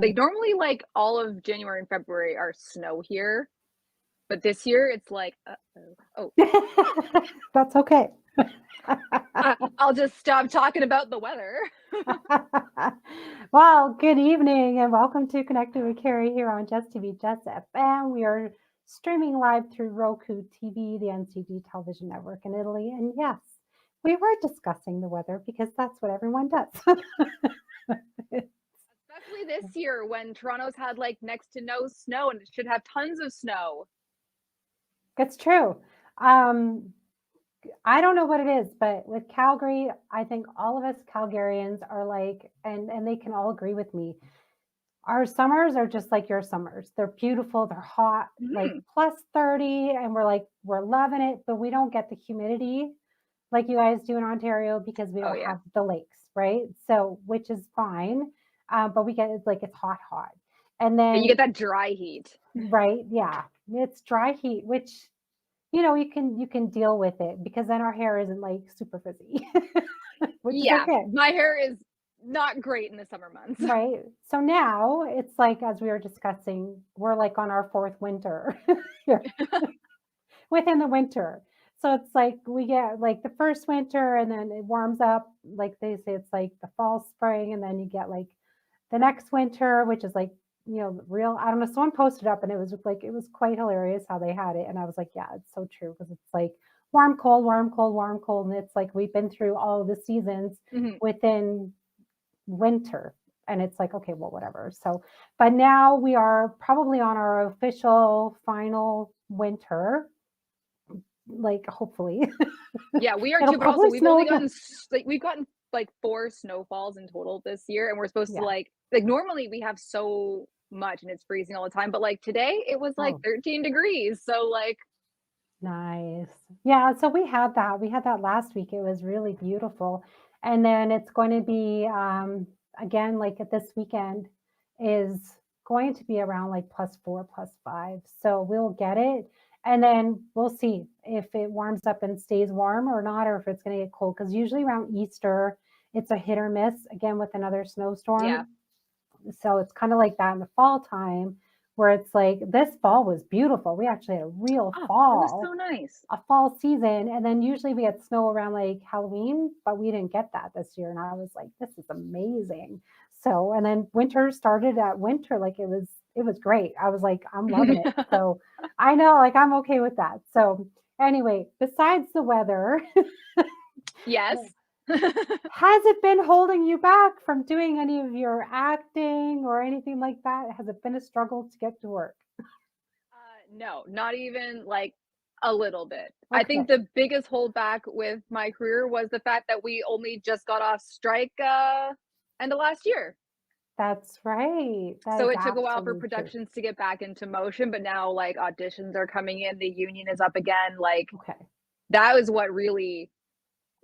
Like normally like all of January and February are snow here, but this year it's like, oh, That's okay. I'll just stop talking about the weather. Well, good evening and welcome to Connected with Cari here on Jess TV, Jess FM. We are streaming live through Roku TV, the NCD television network in Italy. And yes, we were discussing the weather because that's what everyone does. Especially this year when Toronto's had like next to no snow and it should have tons of snow. It's true. I don't know what it is, but with Calgary, I think all of us Calgarians are like, and they can all agree with me. Our summers are just like your summers. They're beautiful, they're hot, like plus 30, and we're loving it, but we don't get the humidity like you guys do in Ontario because we don't have the lakes, right? So, which is fine. But we get it's hot, hot. And then you get that dry heat. Right. Yeah. It's dry heat, which you can deal with it because then our hair isn't like super frizzy. Which is okay. My hair is not great in the summer months. Right. So now it's like, as we were discussing, we're like on our fourth winter within the winter. So it's like we get like the first winter and then it warms up. Like they say, it's like the fall, spring, and then you get like the next winter, which is like, real, I don't know, someone posted up and it was like, it was quite hilarious how they had it. And I was like, yeah, it's so true. Because it's like warm, cold, warm, cold, warm, cold. And it's like, we've been through all of the seasons within winter. And it's like, okay, well, whatever. So, but now we are probably on our official final winter, like hopefully. Yeah, we are too, but also we've gotten like 4 snowfalls in total this year, and we're supposed to like normally we have so much and it's freezing all the time, but like today it was like 13 degrees, so like nice. Yeah, so we had that last week. It was really beautiful, and then it's going to be again like this weekend is going to be around like +4 +5, so we'll get it. And then we'll see if it warms up and stays warm or not, or if it's going to get cold. Because usually around Easter, it's a hit or miss again with another snowstorm. Yeah. So it's kind of like that in the fall time, where it's like this fall was beautiful. We actually had a real fall. It was so nice. A fall season. And then usually we get snow around like Halloween, but we didn't get that this year. And I was like, this is amazing. So, and then winter started at winter, like it was great. I was like, I'm loving it. So I know, like, I'm okay with that. So anyway, besides the weather, yes. Has it been holding you back from doing any of your acting or anything like that? Has it been a struggle to get to work? No, not even like a little bit. Okay. I think the biggest holdback with my career was the fact that we only just got off strike end of last year. That's right. So it took a while for productions to get back into motion, but now like auditions are coming in, the union is up again. Like that was what really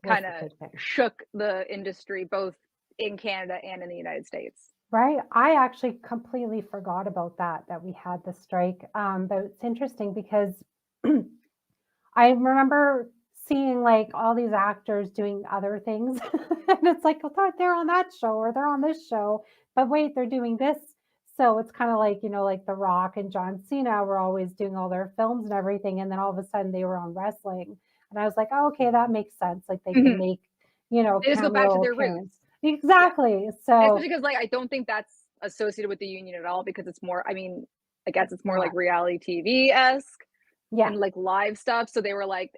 kind of shook the industry both in Canada and in the United States. Right. I actually completely forgot about that we had the strike. But it's interesting because I remember seeing like all these actors doing other things. And it's like, I thought they're on that show or they're on this show, but wait, they're doing this. So it's kind of like, like The Rock and John Cena were always doing all their films and everything. And then all of a sudden they were on wrestling. And I was like, oh, okay, that makes sense. Like they can make, they just go back to their roots. Exactly. Yeah. So especially because like I don't think that's associated with the union at all because it's more, I mean, I guess it's more like reality TV-esque and like live stuff. So they were like,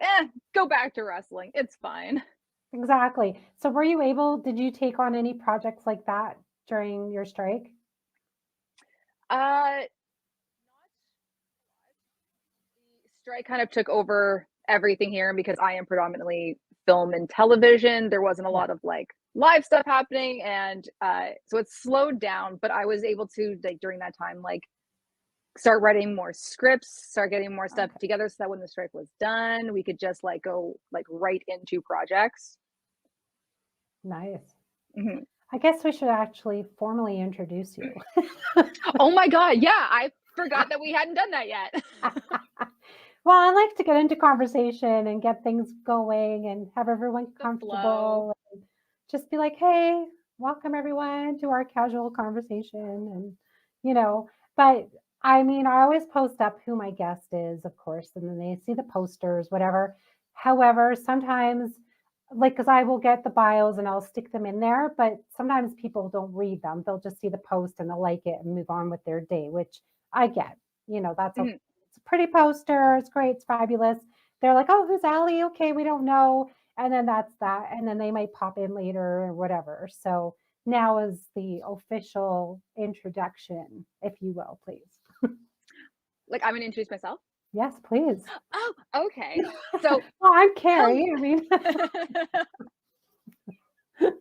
go back to wrestling. It's fine. Exactly. So did you take on any projects like that during your strike? The strike kind of took over everything here because I am predominantly film and television. There wasn't a lot of like live stuff happening, and so it slowed down, but I was able to like during that time like start writing more scripts, start getting more stuff together so that when the strike was done we could just like go like right into projects. Nice. I guess we should actually formally introduce you. Oh my god, yeah, I forgot that we hadn't done that yet. Well, I like to get into conversation and get things going and have everyone comfortable and just be like, hey, welcome everyone to our casual conversation. And you know, but I mean, I always post up who my guest is, of course, and then they see the posters, whatever. However, sometimes, like, because I will get the bios and I'll stick them in there, but sometimes people don't read them. They'll just see the post and they'll like it and move on with their day, which I get. That's okay. Mhm. It's a pretty poster. It's great. It's fabulous. They're like, oh, who's Ali? Okay, we don't know. And then that's that. And then they might pop in later or whatever. So now is the official introduction, if you will, please. Like, I'm gonna introduce myself. Yes, please. Oh, okay. So, Well, I'm Cari. I mean, hello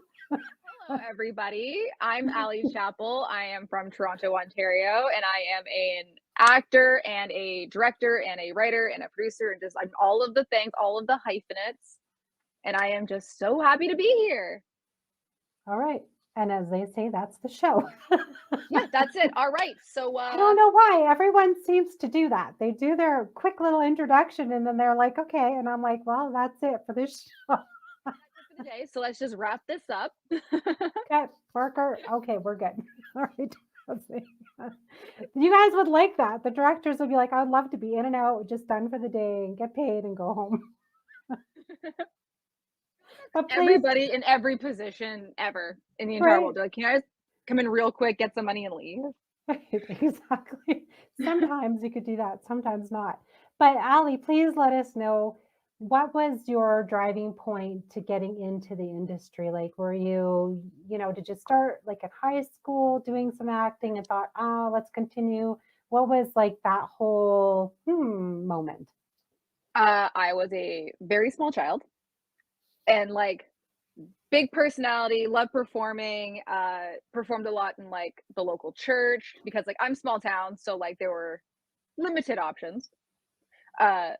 everybody. I'm Ali Chappell. I am from Toronto, Ontario, and I am an actor and a director and a writer and a producer and just I'm all of the things, all of the hyphenates. And I am just so happy to be here. all right. And as they say, that's the show. Yeah, that's it. All right. So I don't know why everyone seems to do that. They do their quick little introduction and then they're like, okay. And I'm like, well, that's it for this show. that's it for the day. So let's just wrap this up. Okay, worker. Okay, we're good. All right. You guys would like that. The directors would be like, I'd love to be in and out, just done for the day and get paid and go home. But please, Everybody in every position ever in the entire world. They're like, can you guys come in real quick, get some money and leave? exactly. Sometimes you could do that, sometimes not. But Ali, please let us know, what was your driving point to getting into the industry? Like, were you, did you start like at high school doing some acting and thought, oh, let's continue? What was like that whole moment? I was a very small child and like big personality, loved performing, performed a lot in like the local church because like I'm small town, so like there were limited options. Uh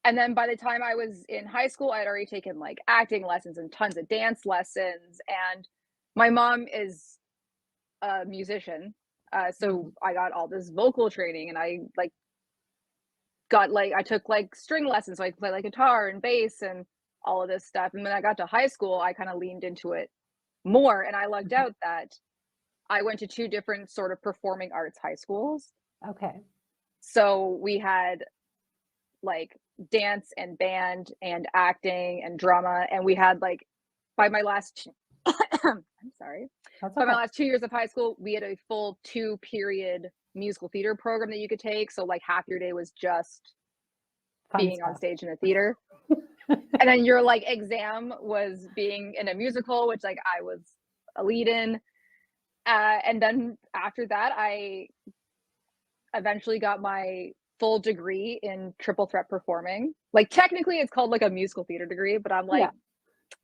and then by the time I was in high school, I'd already taken like acting lessons and tons of dance lessons. And my mom is a musician. So I got all this vocal training and I like I took like string lessons, so I could play like guitar and bass and all of this stuff. And when I got to high school, I kind of leaned into it more. And I lucked out that I went to two different sort of performing arts high schools. Okay. So we had like dance and band and acting and drama. And we had like by my last I'm sorry. That's By okay. my last 2 years of high school, we had a full 2-period musical theater program that you could take. So like half your day was just Fun being on stuff. stage in a theater. And then your like exam was being in a musical, which like I was a lead in. And then after that, I eventually got my full degree in triple threat performing. Like technically it's called like a musical theater degree, but I'm like, Yeah.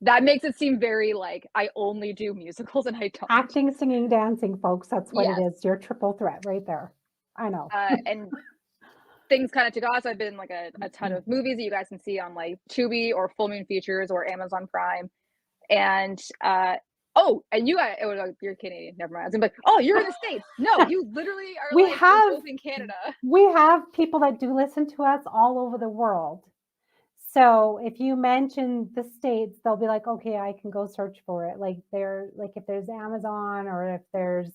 that makes it seem very like I only do musicals and I don't. Acting, singing, dancing, folks. That's what Yes. it is. Your triple threat right there. I know. And things kind of took off. So I've been like a ton of movies that you guys can see on like Tubi or Full Moon Features or Amazon Prime. And and you guys, you're Canadian. Never mind. I was gonna be like, oh, you're in the States. No, you literally are We like have- you're both in Canada. We have people that do listen to us all over the world. So if you mention the States, they'll be like, okay, I can go search for it. Like if there's Amazon or if there's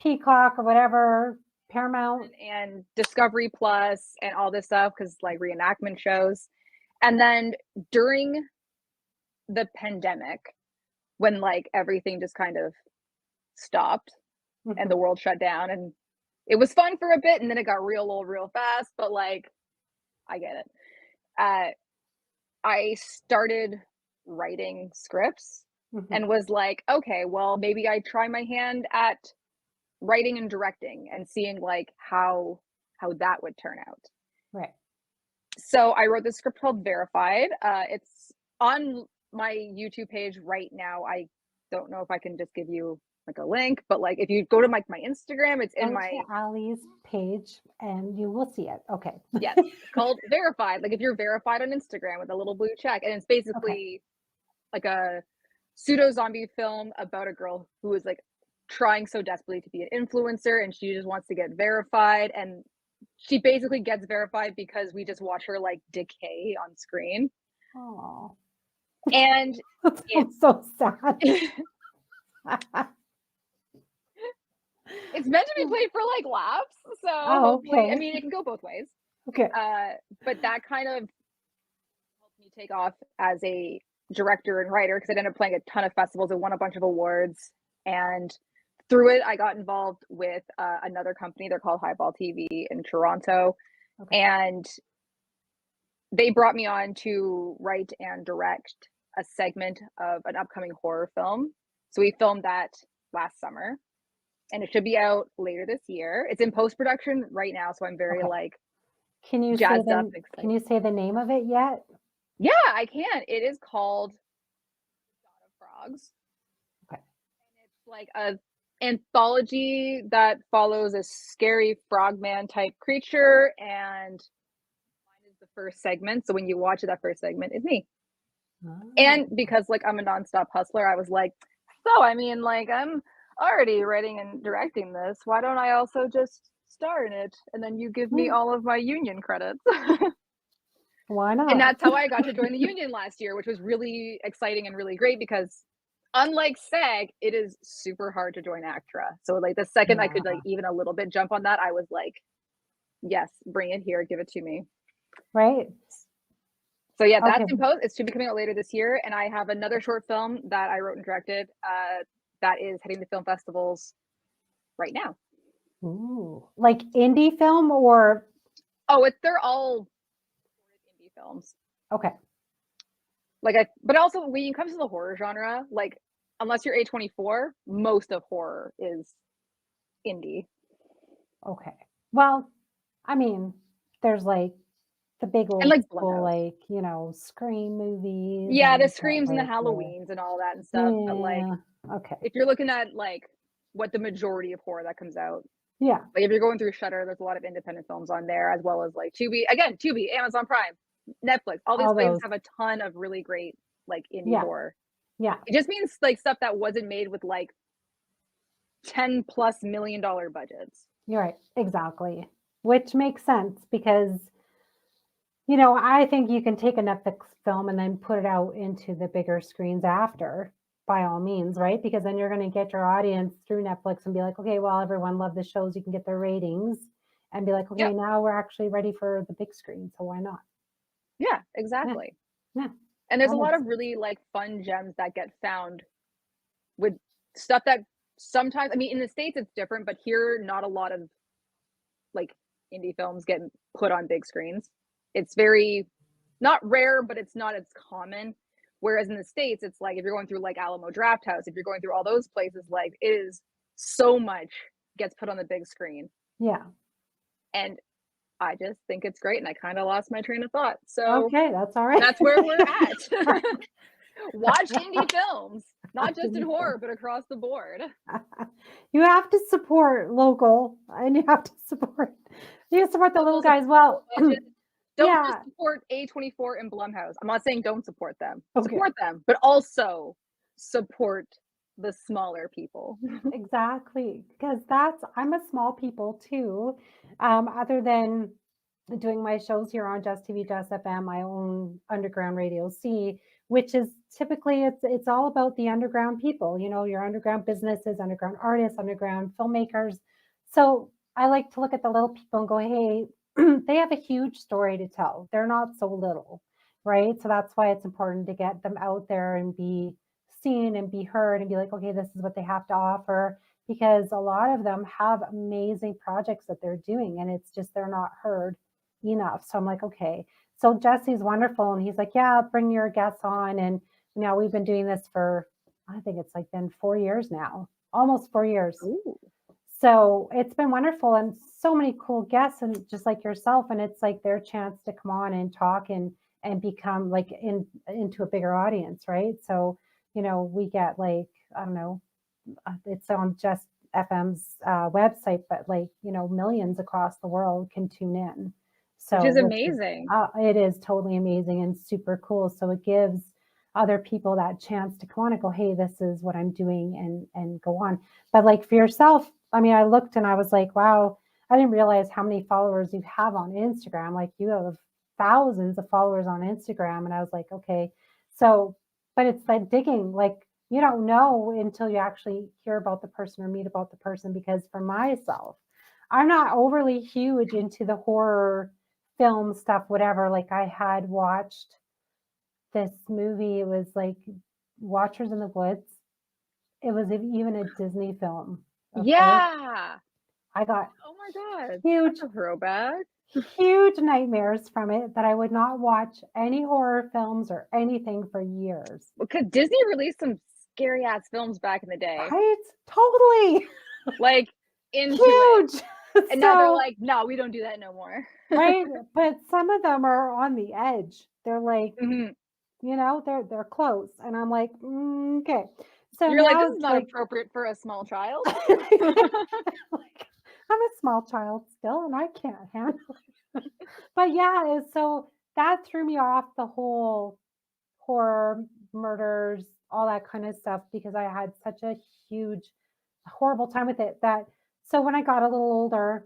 Peacock or whatever, Paramount. And Discovery Plus and all this stuff because like reenactment shows. And then during the pandemic, when like everything just kind of stopped and the world shut down and it was fun for a bit and then it got real old real fast, but like I get it. I started writing scripts and was like, okay, well maybe I try my hand at writing and directing and seeing like how that would turn out. Right. So I wrote this script called Verified. It's on my YouTube page right now. I don't know if I can just give you like a link, but like if you go to like my Instagram, it's in my Ali's page and you will see it. Okay. Yes, it's called Verified. Like if you're verified on Instagram with a little blue check, and it's basically like a pseudo zombie film about a girl who is like trying so desperately to be an influencer and she just wants to get verified, and she basically gets verified because we just watch her like decay on screen. Oh. And it's so sad. It's meant to be played for like laughs. So hopefully, okay. I mean, it can go both ways. Okay. But that kind of helped me take off as a director and writer because I ended up playing a ton of festivals and won a bunch of awards. And through it, I got involved with another company. They're called Highball TV in Toronto. Okay. And they brought me on to write and direct a segment of an upcoming horror film. So we filmed that last summer and it should be out later this year. It's in post-production right now, so I'm very Okay. like Can you jazzed up. can you say the name of it yet? Yeah, I can. It is called God of Frogs. Okay. And it's like a anthology that follows a scary frogman type creature, and mine is the first segment. So when you watch it, that first segment is me. And because like I'm a nonstop hustler, I was like, so I mean, like I'm already writing and directing this. Why don't I also just star in it? And then you give me all of my union credits. Why not? And that's how I got to join the union last year, which was really exciting and really great because unlike SAG, it is super hard to join ACTRA. So like the second I could like even a little bit jump on that, I was like, yes, bring it here, give it to me. Right. So yeah, that's in post. It should be coming out later this year. And I have another short film that I wrote and directed that is heading to film festivals right now. Ooh, like indie film or? Oh, they're all indie films. Okay. But also when it comes to the horror genre, like unless you're A24, most of horror is indie. Okay. Well, I mean, there's like the big old like school, like, you know, Scream movies. Yeah, the Screams and the Halloweens and all that and stuff. Yeah, But like, okay. If you're looking at like what the majority of horror that comes out, yeah. Like if you're going through Shudder, there's a lot of independent films on there, as well as like Tubi, Amazon Prime, Netflix. All these places have a ton of really great like indie horror. Yeah. It just means like stuff that wasn't made with like $10+ million budgets. You're right. Exactly. Which makes sense because, you know, I think you can take a Netflix film and then put it out into the bigger screens after, by all means, right? Because then you're going to get your audience through Netflix and be like, okay, well, everyone loved the shows. You can get their ratings and be like, okay, now we're actually ready for the big screen. So why not? Yeah, exactly. Yeah. And there's a lot of really like fun gems that get found with stuff that sometimes, I mean, in the States it's different, but here not a lot of like indie films get put on big screens. It's very not rare, but it's not as common. Whereas in the States, it's like if you're going through like Alamo Drafthouse, if you're going through all those places, like it is so much gets put on the big screen. Yeah. And I just think it's great. And I kind of lost my train of thought. So okay, that's all right. That's where we're at. Watch indie films, not just in horror, but across the board. You have to support local and you have to support the little guys. Well, don't just support A24 and Blumhouse. I'm not saying don't support them. Support them, but also support the smaller people. Exactly. Because I'm a small people too. Other than doing my shows here on Just TV, Just FM, my own underground radio C, which is typically it's all about the underground people, you know, your underground businesses, underground artists, underground filmmakers. So I like to look at the little people and go, hey, they have a huge story to tell. They're not so little, right? So that's why it's important to get them out there and be seen and be heard and be like, okay, this is what they have to offer, because a lot of them have amazing projects that they're doing and it's just they're not heard enough. So I'm like, okay. So Jesse's wonderful. And he's like, yeah, bring your guests on. And you know, we've been doing this for, I think it's like been 4 years now, almost 4 years. Ooh. So it's been wonderful and so many cool guests and just like yourself. And it's like their chance to come on and talk and become like into a bigger audience, right? So, you know, we get like, I don't know, it's on Just FM's website, but like, you know, millions across the world can tune in. So which is amazing. It is totally amazing and super cool. So it gives other people that chance to come on and go, hey, this is what I'm doing and go on. But like for yourself, I mean, I looked and I was like, wow, I didn't realize how many followers you have on Instagram. Like you have thousands of followers on Instagram. And I was like, okay, so, but it's like digging, like You don't know until you actually hear about the person or meet about the person. Because for myself, I'm not overly huge into the horror film stuff, whatever. Like I had watched this movie, it was like Watchers in the Woods. It was even a Disney film. Okay. Yeah. I got Oh my God. huge, That's a throwback. huge nightmares from it that I would not watch any horror films or anything for years. Because Disney released some scary ass films back in the day. Right? Totally. Like into Huge. it. And now they're like, no, we don't do that no more. Right? But some of them are on the edge. They're like, Mhm. you know, they're close. And I'm like, okay. So You're like, now this is not appropriate for a small child. like, I'm a small child still and I can't handle it. But yeah, so that threw me off the whole horror, murders, all that kind of stuff, because I had such a huge, horrible time with it. That so when I got a little older,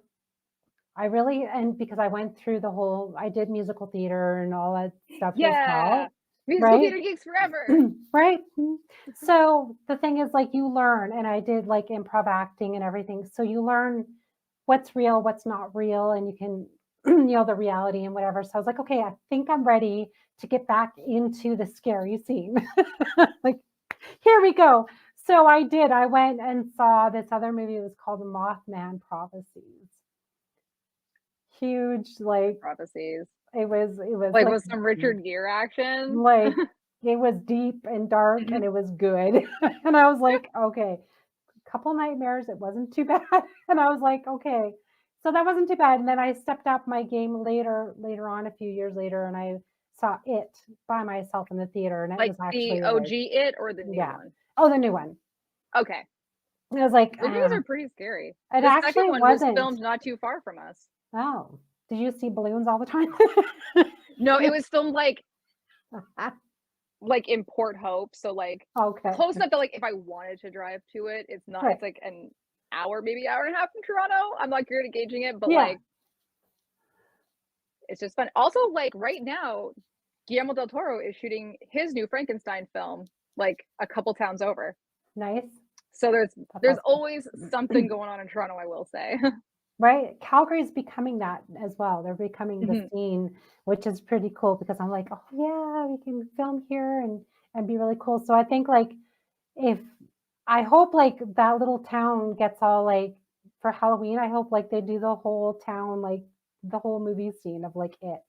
I really, and because I went through the whole, I did musical theater and all that stuff as Yeah. well. Musical Right? theater geeks forever. Right? So the thing is, like, you learn, and I did like improv acting and everything. So you learn what's real, what's not real, and you can, you know, the reality and whatever. So I was like, okay, I think I'm ready to get back into the scary scene. Like, here we go. So I did. I went and saw this other movie. It was called The Mothman Prophecies. Huge, like, Prophecies. it was Like with some Richard Gere action. like it was deep and dark and it was good. And I was like, okay, couple nightmares, it wasn't too bad. And I was like, okay, so that wasn't too bad. And then I stepped up my game later on, a few years later, and I saw It by myself in the theater, and it Like was actually the OG It or the new one? Oh, the new one. Okay. And I was like, Those movies are pretty scary. it The actually second one wasn't. was filmed not too far from us. Oh, did you see balloons all the time? No, it was filmed like in Port Hope, so like Okay. close enough that like if I wanted to drive to it, it's not. Right. It's like an hour, maybe hour and a half from Toronto. I'm not good at gauging it, but Yeah. like it's just fun. Also, like right now, Guillermo del Toro is shooting his new Frankenstein film like a couple towns over. Nice. So there's awesome. always something going on in Toronto, I will say. Right? Calgary's becoming that as well. They're becoming the Mhm. scene, which is pretty cool, because I'm like, oh yeah, we can film here and be really cool. So I think, like, if I hope like that little town gets all, like, for Halloween, I hope like they do the whole town, like the whole movie scene of like It.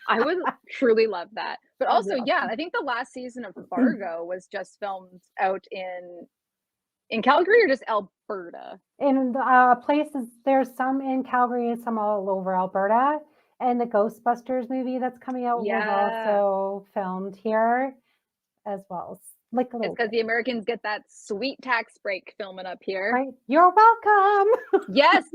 I would truly love that. But Oh, also, yeah. yeah, I think the last season of Fargo was just filmed out in Calgary or just Alberta? In places, there's some in Calgary and some all over Alberta. And the Ghostbusters movie that's coming out was Yeah. also filmed here as well. Like a It's little because bit. the Americans get that sweet tax break filming up here. Right? You're welcome. Yes,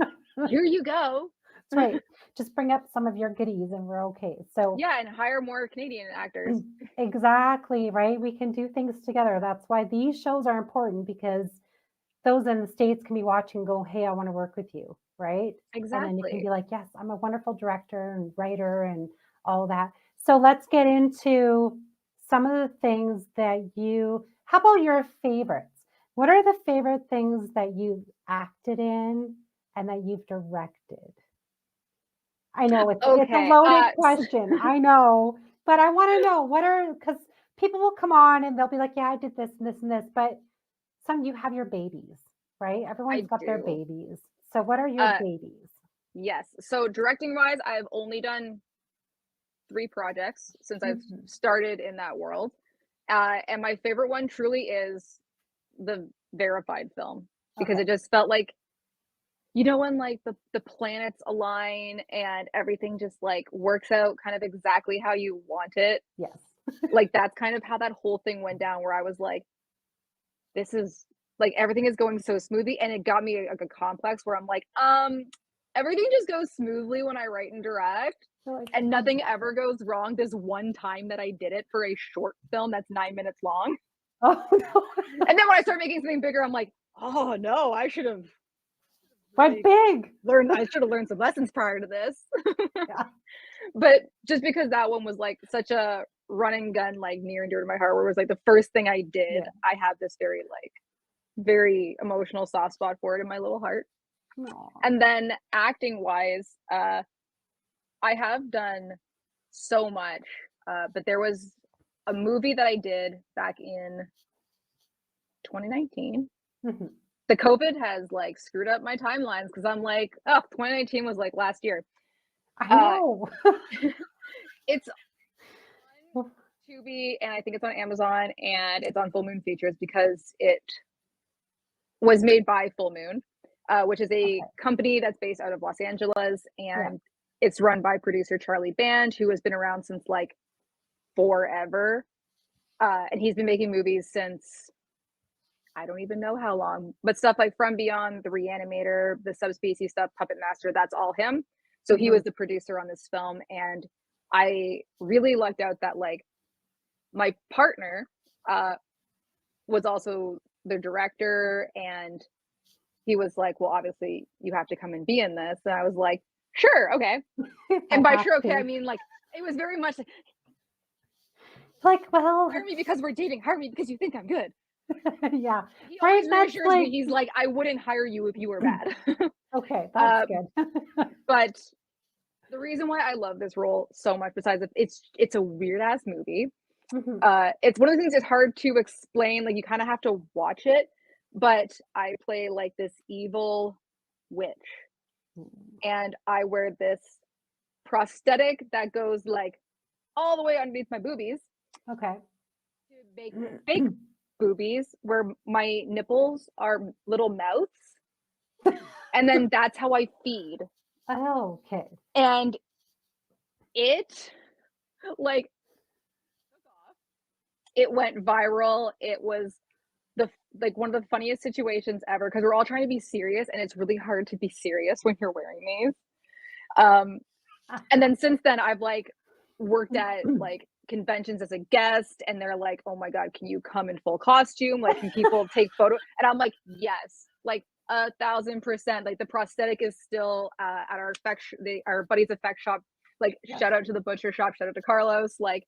here you go. That's right. Just bring up some of your goodies and we're okay. So Yeah, and hire more Canadian actors. exactly, right? We can do things together. That's why these shows are important, because those in the States can be watching and go, hey, I want to work with you, right? And then you can Exactly. be like, yes, I'm a wonderful director and writer and all that. So let's get into some of the things that how about your favorites? What are the favorite things that you've acted in and that you've directed? I know it's a Okay. loaded question. I know, but I want to know because people will come on and they'll be like, yeah, I did this and this and this, but you have your babies, right? Everyone's got their do. babies. So what are your babies? Yes. So directing wise, I've only done 3 projects since I've started in that world. And my favorite one truly is the verified film, because it just felt like, you know, when like the planets align and everything just like works out kind of exactly how you want it. Yes. Like that's kind of how that whole thing went down, where I was like, this is like everything is going so smoothly, and it got me like a complex where I'm like, everything just goes smoothly when I write and direct, and nothing ever goes wrong this one time that I did it for a short film that's 9 minutes long. Oh no. And then when I start making something bigger, I'm like, oh no, I should have Went big. I should have learned some lessons prior to this. Yeah. But just because that one was like such a run and gun, like near and dear to my heart, where it was like the first thing I did. I have this very emotional soft spot for it in my little heart. Aww. And then acting wise, I have done so much, but there was a movie that I did back in 2019. Mm-hmm. The COVID has like screwed up my timelines because I'm like, oh, 2019 was like last year. I know. It's on Tubi, and I think it's on Amazon, and it's on Full Moon Features because it was made by Full Moon, which is a company that's based out of Los Angeles, and it's run by producer Charlie Band, who has been around since like forever. And he's been making movies since I don't even know how long, but stuff like From Beyond, The Reanimator, the Subspecies stuff, Puppet Master, that's all him. So he was the producer on this film, and I really lucked out that like my partner was also the director, and he was like, well, obviously you have to come and be in this. And I was like, sure, okay. And by sure, okay, I mean like it was very much like, well, hire me because we're dating, hire me because you think I'm good. Yeah. He always reassures me, he's like, I wouldn't hire you if you were bad. Okay, that's good. But the reason why I love this role so much, besides it's a weird ass movie. It's one of the things that's hard to explain. Like you kind of have to watch it. But I play like this evil witch, and I wear this prosthetic that goes like all the way underneath my boobies. Okay. To make fake boobies where my nipples are little mouths, and then that's how I feed. Oh, okay. And it like it went viral. It was one of the funniest situations ever because we're all trying to be serious, and it's really hard to be serious when you're wearing these. And then since then I've like worked at like conventions as a guest, and they're like, oh my god, can you come in full costume, like can people take photos? And I'm like, yes, like 1,000%. Like the prosthetic is still at our our buddy's effect shop, like shout out to the butcher shop, shout out to Carlos, like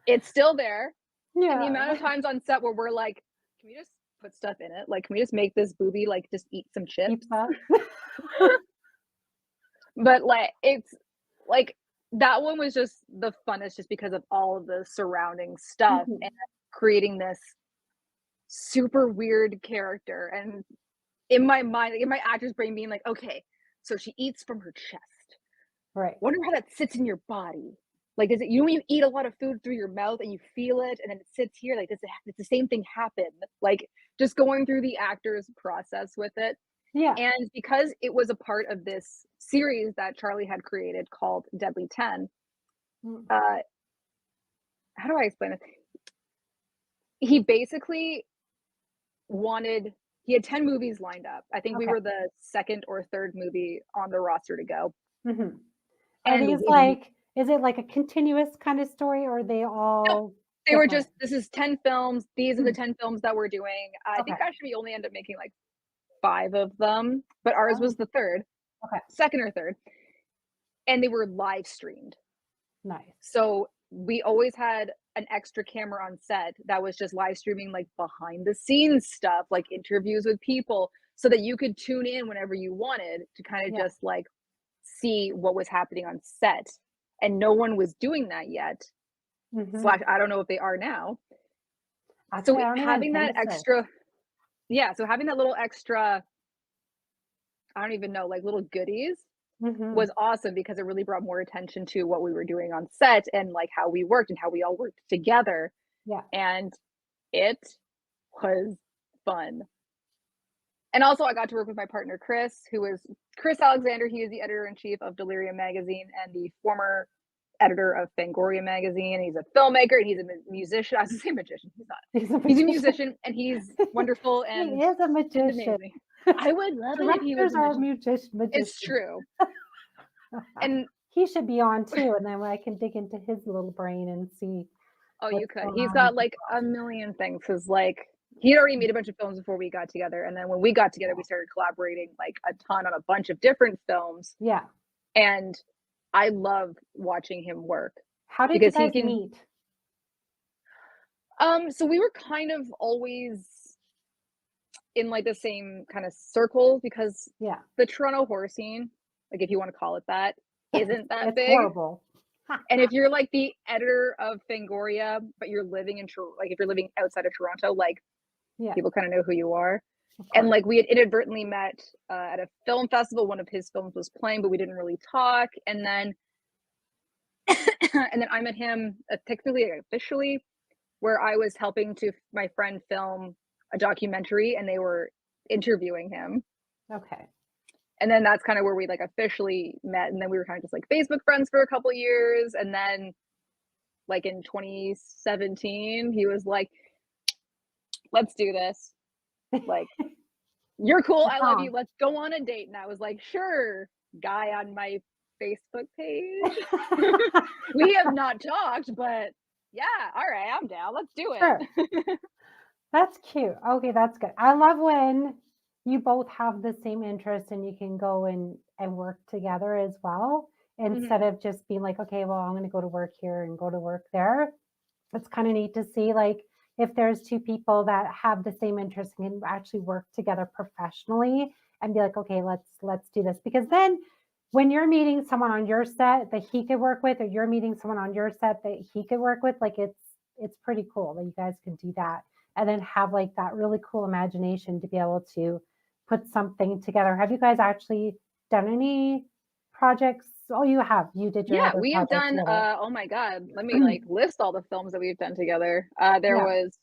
it's still there. And the amount of times on set where we're like, can we just put stuff in it, like can we just make this boobie like just eat some chips? But like it's like that one was just the funnest just because of all of the surrounding stuff and creating this super weird character. And in my mind, in my actor's brain being like, okay, so she eats from her chest, right? Wonder how that sits in your body. Like, is it, you know, when you eat a lot of food through your mouth and you feel it and then it sits here, like, does the same thing happen? Like, just going through the actor's process with it. Yeah. And because it was a part of this series that Charlie had created called Deadly 10, how do I explain it? He basically he had 10 movies lined up. I think we were the second or third movie on the roster to go. Are these like, is it like a continuous kind of story, or are they all? No, they were just, this is 10 films. These are the 10 films that we're doing. I think actually we only ended up making like 5 of them, but ours was the third, second or third. And they were live streamed. Nice. So we always had an extra camera on set that was just live streaming like behind the scenes stuff, like interviews with people, so that you could tune in whenever you wanted to kind of just like see what was happening on set. And no one was doing that yet. Slash, I don't know if they are now. So having that extra, so having that little extra, I don't even know, like little goodies was awesome because it really brought more attention to what we were doing on set and like how we worked and how we all worked together. Yeah. And it was fun. And also I got to work with my partner, Chris, who is Chris Alexander. He is the editor-in-chief of Delirium magazine and the former editor of Fangoria magazine. He's a filmmaker and he's a musician. I was going to say magician. He's not. He's a musician and he's wonderful. And he is a magician. I would love it if he was a magician. It's true. And he should be on too, and then I can dig into his little brain and see. Oh, you could. He's got like a million things because like he'd already made a bunch of films before we got together, and then when we got together, we started collaborating like a ton on a bunch of different films. Yeah. And I love watching him work. How did you guys meet? So we were kind of always in like the same kind of circle because Yeah. the Toronto horror scene, like if you want to call it that, isn't that It's big. horrible. And if you're like the editor of Fangoria, but you're living in like if you're living outside of Toronto, like Yeah. people kind of know who you are. Of And course. like we had inadvertently met at a film festival. One of his films was playing, but we didn't really talk. And then and then I met him technically officially where I was helping to my friend film a documentary and they were interviewing him. Okay. And then that's kind of where we like officially met. And then we were kind of just like Facebook friends for a couple of years. And then like in 2017, he was like, let's do this. Like, you're cool. I love you. Let's go on a date. And I was like, sure, guy on my Facebook page. We have not talked, but yeah, all right, I'm down. Let's do it. Sure. That's cute. Okay, that's good. I love when you both have the same interest and you can go and work together as well instead of just being like, okay, well, I'm going to go to work here and go to work there. It's kind of neat to see like if there's two people that have the same interest and can actually work together professionally and be like, okay, let's do this. Because then when you're meeting someone on your set that he could work with, or you're meeting someone on your set that he could work with, like it's pretty cool that you guys can do that and then have like that really cool imagination to be able to put something together. Have you guys actually done any projects? Oh, you have. You did your Yeah, other we have project done together. oh my god, let me like list all the films that we've done together. There Yeah. was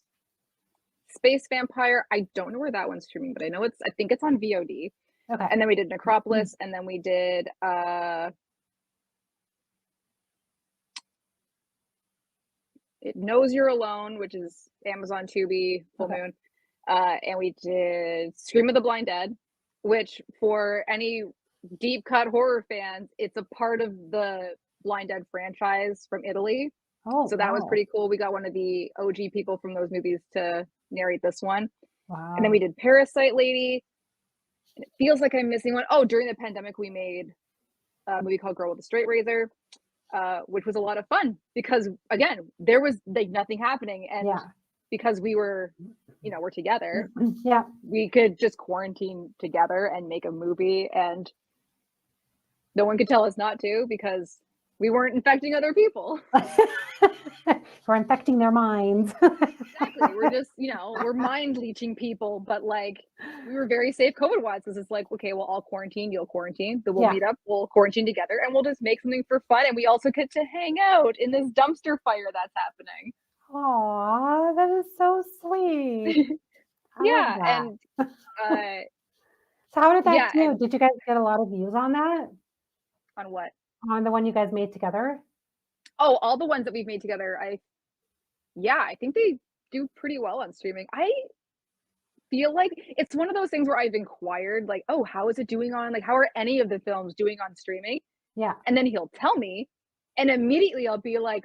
Space Vampire. I don't know where that one's streaming, but I think it's on VOD. Okay. And then we did Necropolis, and then we did It Knows You're Alone, which is Amazon Tubi, Full Okay. Moon. And we did Scream of the Blind Dead, which for any deep cut horror fans, it's a part of the Blind Dead franchise from Italy. Oh, So that was wow. pretty cool. We got one of the OG people from those movies to narrate this one. Wow. And then we did Parasite Lady. And it feels like I'm missing one. Oh, during the pandemic, we made a movie called Girl with a Straight Razor, which was a lot of fun because, again, there was like nothing happening. And Yeah. because we were, we're together, Yeah. we could just quarantine together and make a movie. And no one could tell us not to because we weren't infecting other people. We're infecting their minds. Exactly. We're just, we're mind leeching people, but like we were very safe COVID wise because it's like, okay, well, I'll quarantine, you'll quarantine, then we'll Yeah. meet up, we'll quarantine together and we'll just make something for fun. And we also get to hang out in this dumpster fire that's happening. Aw, that is so sweet. I love Yeah. that. And So how did that yeah, do? and Did you guys get a lot of views on that? on what? On the one you guys made together? Oh, all the ones that we've made together, I think they do pretty well on streaming. I feel like it's one of those things where I've inquired, like, oh, how is it doing on, like, how are any of the films doing on streaming? Yeah. And then he'll tell me, and immediately I'll be like,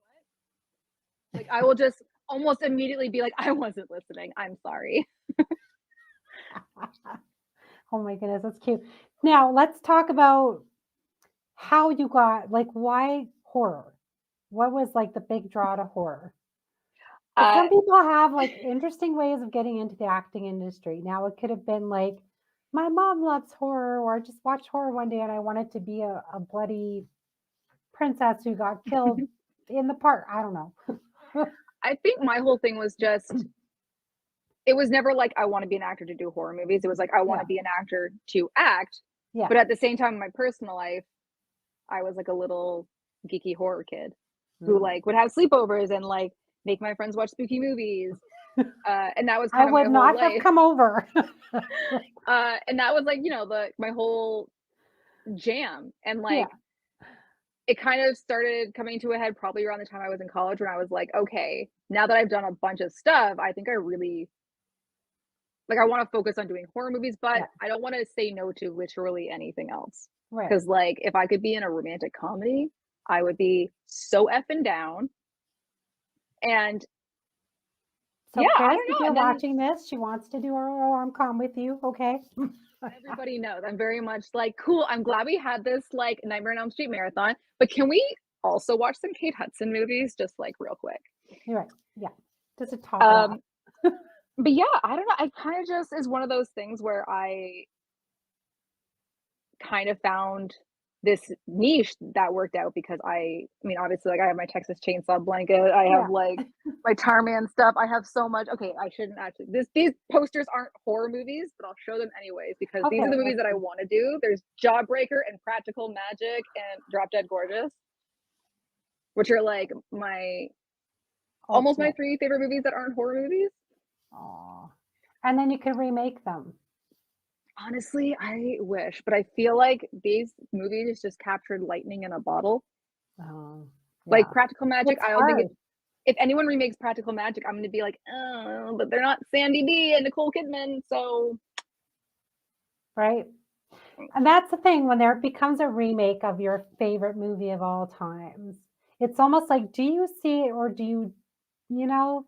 what? Like, I will just almost immediately be like, I wasn't listening. I'm sorry. Oh my goodness, that's cute. Now let's talk about how you got, like, why horror? What was like the big draw to horror? 'Cause some people have like interesting ways of getting into the acting industry. Now it could have been like, my mom loves horror, or I just watched horror one day and I wanted to be a bloody princess who got killed in the park. I don't know. I think my whole thing was just, it was never like, I want to be an actor to do horror movies. It was like, I want to be an actor to act. Yeah. But at the same time, in my personal life, I was like a little geeky horror kid who like would have sleepovers and like make my friends watch spooky movies. And that was kind I of my would whole not life. have come over. And that was like, my whole jam. And like, it kind of started coming to a head probably around the time I was in college when I was like, okay, now that I've done a bunch of stuff, I think I really, like, I want to focus on doing horror movies, but I don't want to say no to literally anything else. Right. Because like, if I could be in a romantic comedy, I would be so effing down. And so yeah, Chris, I don't if know. you're And then watching this, she wants to do a rom-com with you. Okay. everybody knows I'm very much like, cool, I'm glad we had this like Nightmare on Elm Street marathon, but can we also watch some Kate Hudson movies, just like real quick. You're right. Yeah. Just to top it off. But yeah, I don't know. I kind of just is one of those things where I kind of found this niche that worked out because I mean, obviously, like I have my Texas Chainsaw blanket, I have like my Tarman stuff, I have so much. Okay, I shouldn't actually. These posters aren't horror movies, but I'll show them anyways because these are the movies that I want to do. There's Jawbreaker and Practical Magic and Drop Dead Gorgeous, which are like my almost my 3 favorite movies that aren't horror movies. Aww. And then you could remake them. Honestly, I wish, but I feel like these movies just captured lightning in a bottle. Like Practical Magic, I don't think if anyone remakes Practical Magic, I'm gonna be like, oh, but they're not Sandy B and Nicole Kidman, so right. And that's the thing, when there becomes a remake of your favorite movie of all times, it's almost like, do you see it or do you know?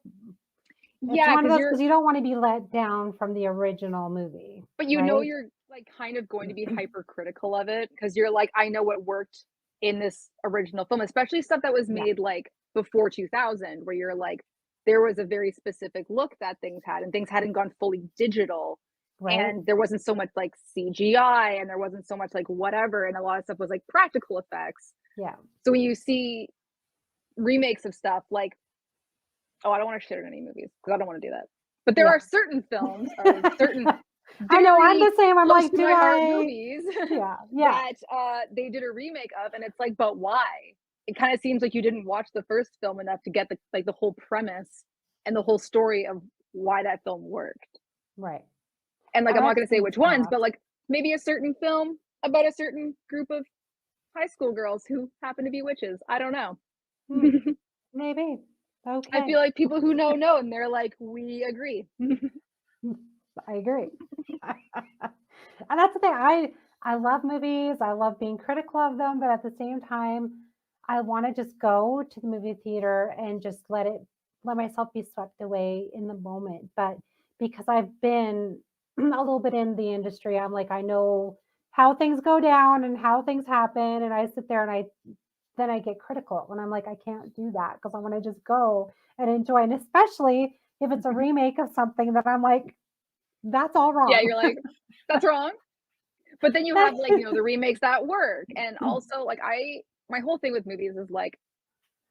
It's one of those because you don't want to be let down from the original movie. But you know you're like kind of going to be hypercritical of it because you're like, I know what worked in this original film, especially stuff that was made like before 2000, where you're like, there was a very specific look that things had, and things hadn't gone fully digital. And there wasn't so much like CGI, and there wasn't so much like whatever, and a lot of stuff was like practical effects. So when you see remakes of stuff like, oh, I don't want to shit on any movies because I don't want to do that. But there are certain films or certain I know, I'm the same. I'm like, do I movies that they did a remake of, and it's like, but why? It kind of seems like you didn't watch the first film enough to get the whole premise and the whole story of why that film worked. Right. And like, I'm not going to say which ones, but like maybe a certain film about a certain group of high school girls who happen to be witches. I don't know. Maybe. Okay. I feel like people who know, and they're like, we agree. I agree. And that's the thing. I love movies. I love being critical of them, but at the same time, I want to just go to the movie theater and just let myself be swept away in the moment. But because I've been a little bit in the industry, I'm like, I know how things go down and how things happen. And I sit there and then I get critical when I'm like, I can't do that because I want to just go and enjoy. And especially if it's a remake of something that I'm like, that's all wrong. Yeah, you're like, that's wrong. But then you have like, the remakes that work. And also like my whole thing with movies is like,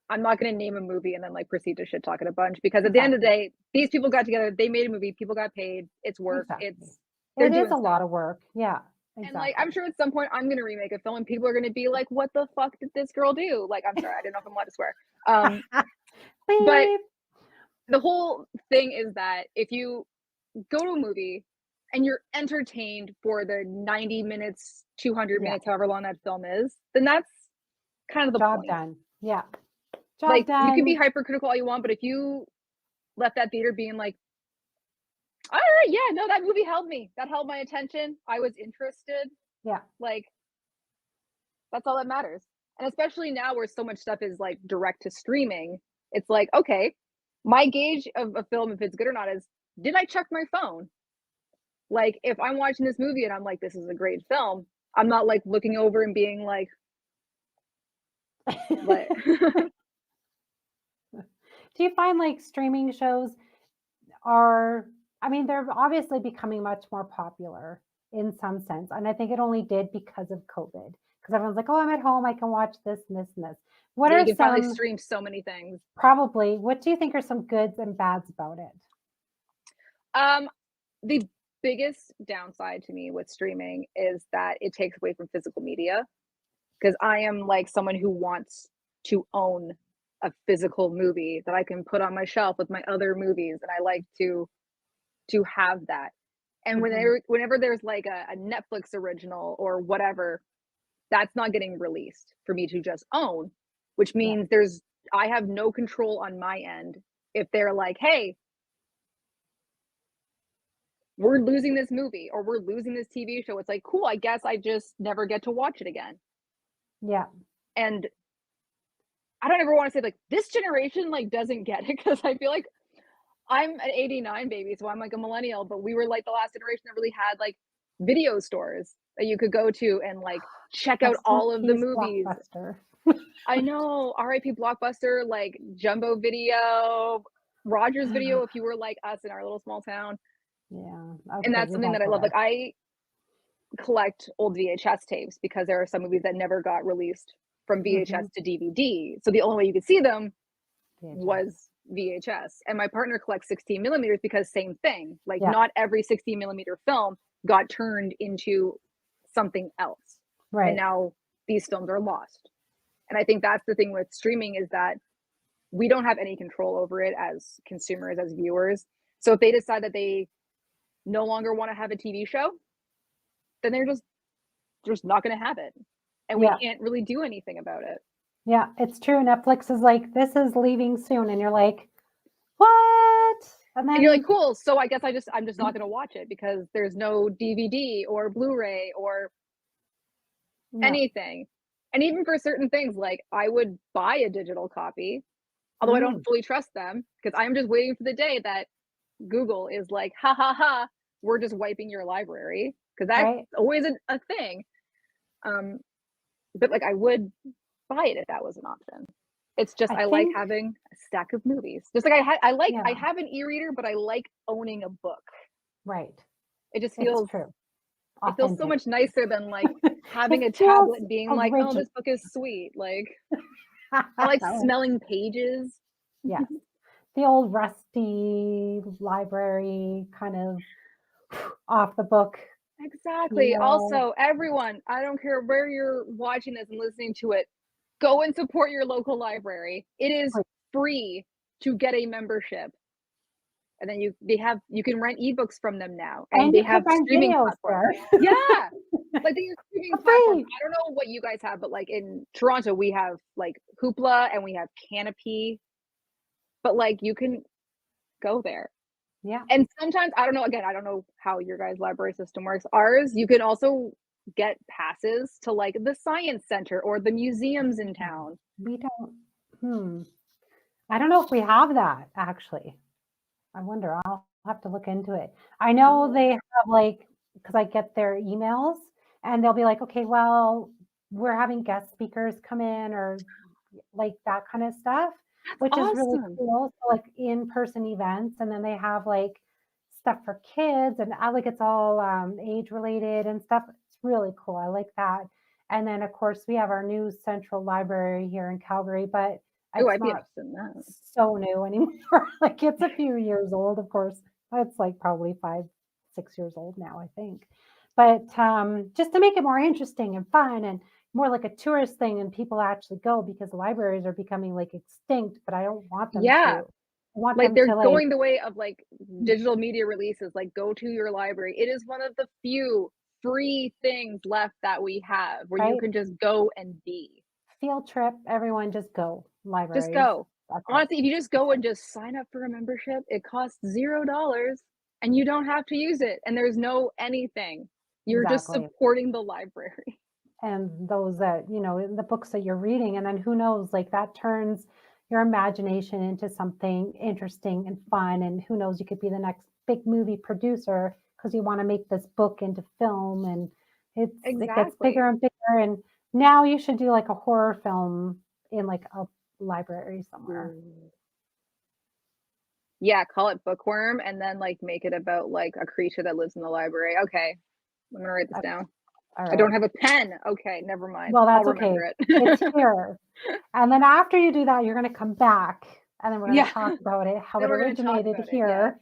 I'm not going to name a movie and then like proceed to shit talk it a bunch, because at the end of the day, these people got together, they made a movie, people got paid, it's work. It is a lot of work. Yeah. Exactly. And like, I'm sure at some point I'm going to remake a film and people are going to be like, what the fuck did this girl do? Like, I'm sorry, I don't know if I'm allowed to swear. But the whole thing is that if you go to a movie and you're entertained for the 90 minutes, 200 minutes, however long that film is, then that's kind of the job point. Done. Yeah. Job done. You can be hypercritical all you want, but if you left that theater being like, all right, yeah, no, that movie held me. That held my attention. I was interested. Yeah. Like, that's all that matters. And especially now where so much stuff is like direct to streaming, it's like, okay, my gauge of a film, if it's good or not, is, did I check my phone? Like, if I'm watching this movie and I'm like, this is a great film, I'm not like looking over and being like, what? Do you find like streaming shows they're obviously becoming much more popular in some sense. And I think it only did because of COVID. Because everyone's like, oh, I'm at home, I can watch this and this and this. What are you can finally stream so many things. Probably. What do you think are some goods and bads about it? The biggest downside to me with streaming is that it takes away from physical media. Because I am like someone who wants to own a physical movie that I can put on my shelf with my other movies, and I like to have that. And whenever there's like a Netflix original or whatever, that's not getting released for me to just own, which means I have no control on my end. If they're like, hey, we're losing this movie or we're losing this TV show, it's like, cool, I guess I just never get to watch it again. Yeah. And I don't ever want to say like this generation like doesn't get it, because I feel like I'm an 89 baby, so I'm like a millennial, but we were like the last generation that really had like video stores that you could go to and like check out all of the movies. I know, R.I.P. Blockbuster, like Jumbo Video, Rogers Video, if you were like us in our little small town. Yeah. And Okay. that's We something had that I the love. rest. Like, I collect old VHS tapes because there are some movies that never got released from VHS Mhm. to DVD. So the only way you could see them VHS. was VHS. And my partner collects 16 millimeters because same thing. Like, Yeah. not every 16 millimeter film got turned into something else. And Right. now these films are lost. And I think that's the thing with streaming, is that we don't have any control over it as consumers, as viewers. So if they decide that they no longer want to have a TV show, then they're just not going to have it. And we Yeah. can't really do anything about it. Yeah. It's true. Netflix is like, this is leaving soon. And you're like, what? And And you're like, then, cool. So I guess I'm just not going to watch it because there's no DVD or Blu-ray or no. anything. And even for certain things, like, I would buy a digital copy, although I don't Mm, fully trust them, because I'm just waiting for the day that Google is like, ha ha ha, we're just wiping your library, because that's right. always a thing. Um, but like, I would buy it if that was an option. It's just, I I like think, having a stack of movies. Just like I yeah, have an e-reader, but I like owning a book. right. It just It's feels true. it feels so Authentic. much nicer than like It having a tablet feels and being like, oh, original. this book is sweet. Like, I like smelling pages. Yes. The old rusty library kind of off the book Exactly. feel. Also, everyone, I don't care where you're watching this and listening to it, go and support your local library. It is Like, free to get a membership. And then you can rent ebooks from them now, and and they you could have rent streaming videos platforms. there Yeah. Like, they are streaming for platforms. free. I don't know what you guys have, but like in Toronto, we have like Hoopla and we have Canopy, but like you can go there. Yeah. And sometimes, I don't know, again, I don't know how your guys' library system works. Ours, you can also get passes to like the science center or the museums in town. We don't, hmm. I don't know if we have that actually. I wonder. I'll have to look into it. I know Oh, they have like, because I get their emails and they'll be like, okay, well, we're having guest speakers come in or like that kind of stuff, that's which is really awesome. cool. So like in-person events, and then they have like stuff for kids and like it's all age related and stuff. It's really cool. I like that. And then of course we have our new central library here in Calgary, but Oh, it's I'd be not interested in that. so new anymore. Like it's a few years old, of course. It's like probably 5, 6 years old now, I think. But just to make it more interesting and fun and more like a tourist thing, and people actually go because libraries are becoming like extinct, but I don't want them Yeah. to. I want Like, them they're to like, going the way of like digital media releases. Like, go to your library. It is one of the few free things left that we have where you right? can just go and be. Field trip, everyone just go. Just Libraries. go. That's it. Honestly, if you just go and just sign up for a membership, it costs $0 and you don't have to use it. And there's no anything. You're just Exactly. supporting the library. And those that, the books that you're reading, and then who knows, like that turns your imagination into something interesting and fun, and who knows, you could be the next big movie producer because you want to make this book into film, and it gets Exactly. bigger and bigger, and now you should do like a horror film in like a library somewhere. Ooh. Yeah, call it Bookworm and then like make it about like a creature that lives in the library. Okay, I'm gonna write this Okay, down. all I don't right. have a pen. Okay, never mind. Well, I'll that's okay. remember It's it. here. And then after you do that, you're going to come back and then we're going Yeah, to talk about it, how then it we're gonna talk originated about it. Yeah, here.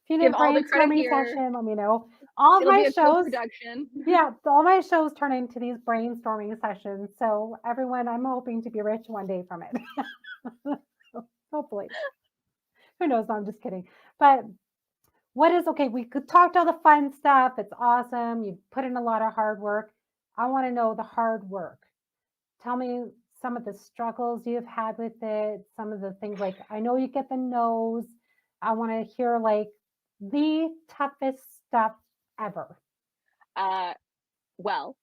If you need a give all the credit brainstorming here. session, let me know. All of It'll my be a shows, co-production. yeah, all my shows turn into these brainstorming sessions. So everyone, I'm hoping to be rich one day from it. Hopefully. Who knows? I'm just kidding. But what is okay? We could talk all the fun stuff. It's awesome. You've put in a lot of hard work. I want to know the hard work. Tell me some of the struggles you've had with it, some of the things like I know you get the no's. I want to hear like the toughest stuff ever. Uh, well,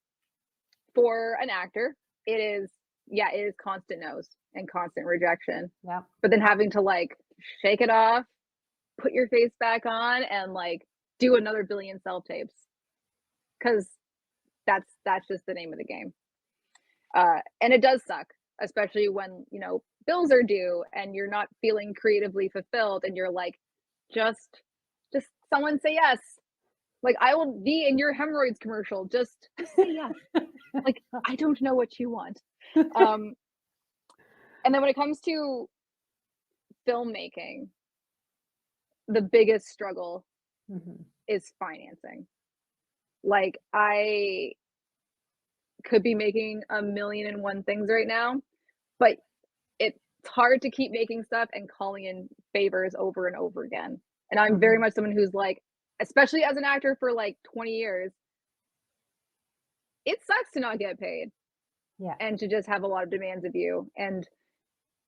for an actor, it is yeah, it is constant no's and constant rejection. Yeah. But then having to like shake it off, put your face back on, and like do another billion self tapes because that's just the name of the game. And it does suck, especially when, you know, bills are due and you're not feeling creatively fulfilled and you're like, just someone say yes. Like, I will be in your hemorrhoids commercial. Just say yes. Like, I don't know what you want. And then when it comes to filmmaking, the biggest struggle is financing. Like, I could be making a million and one things right now, but it's hard to keep making stuff and calling in favors over and over again. And I'm very much someone who's like, especially as an actor for like 20 years, it sucks to not get paid. Yeah. And to just have a lot of demands of you. And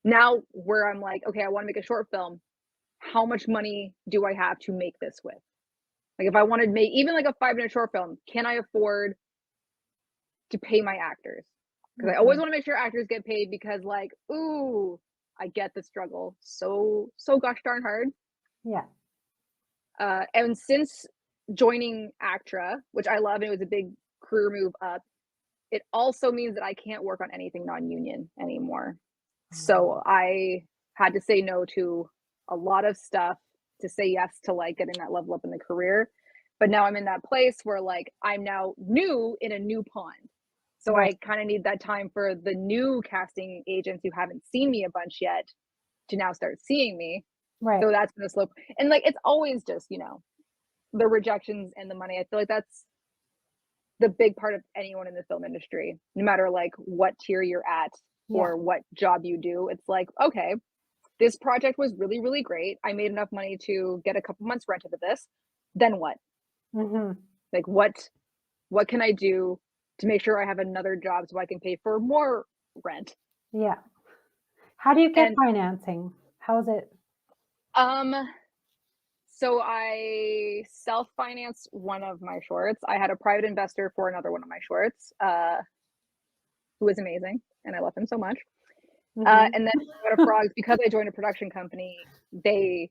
now where I'm like, okay, I want to make a short film. How much money do I have to make this with? Like, if I wanted to make even like a 5-minute short film, can I afford to pay my actors? Because I always want to make sure actors get paid because, like, ooh, I get the struggle so gosh darn hard. Yeah. And since joining ACTRA, which I love, and it was a big career move up, it also means that I can't work on anything non-union anymore. So I had to say no to a lot of stuff to say yes to like getting that level up in the career. But now I'm in that place where like I'm now new in a new pond. So I kind of need that time for the new casting agents who haven't seen me a bunch yet to now start seeing me. Right. So that's been a slope. And like it's always just, you know, the rejections and the money. I feel like that's the big part of anyone in the film industry, no matter like what tier you're at or what job you do. It's like, okay, this project was really, really great. I made enough money to get a couple months rent of this. Then what? Like what can I do to make sure I have another job so I can pay for more rent? Yeah. How do you get financing? How is it? So I self-financed one of my shorts. I had a private investor for another one of my shorts, who was amazing, and I love him so much. And then Out of Frogs, because I joined a production company, they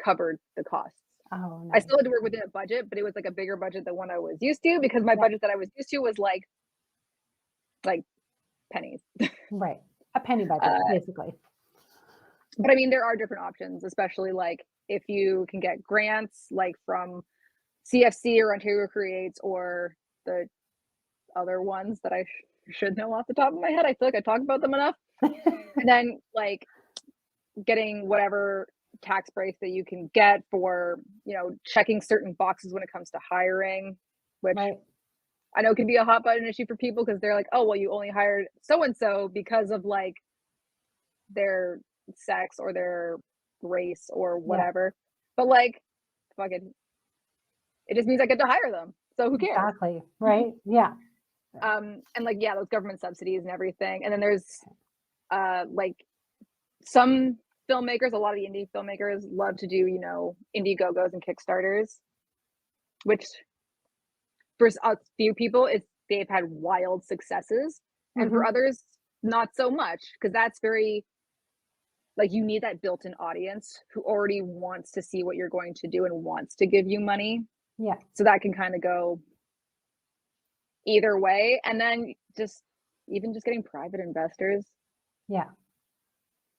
covered the costs. Oh, I still had to work within a budget, but it was like a bigger budget than what I was used to because my budget that I was used to was like pennies. Right. A penny budget, basically. But I mean, there are different options, especially like if you can get grants like from CFC or Ontario Creates or the other ones that I should know off the top of my head. I feel like I talk about them enough. And then like getting whatever tax breaks that you can get for, you know, checking certain boxes when it comes to hiring, which I know can be a hot button issue for people because they're like, oh, well, you only hired so-and-so because of like their sex or their race or whatever. But like, fucking, it just means I get to hire them. So who cares? Exactly. Right. Yeah. And like, yeah, those government subsidies and everything. And then there's like some filmmakers, a lot of the indie filmmakers love to do, you know, Indiegogos and Kickstarters, which for a few people, they've had wild successes. And for others, not so much, because that's very, like, you need that built-in audience who already wants to see what you're going to do and wants to give you money. Yeah. So that can kind of go either way. And then just getting private investors. Yeah.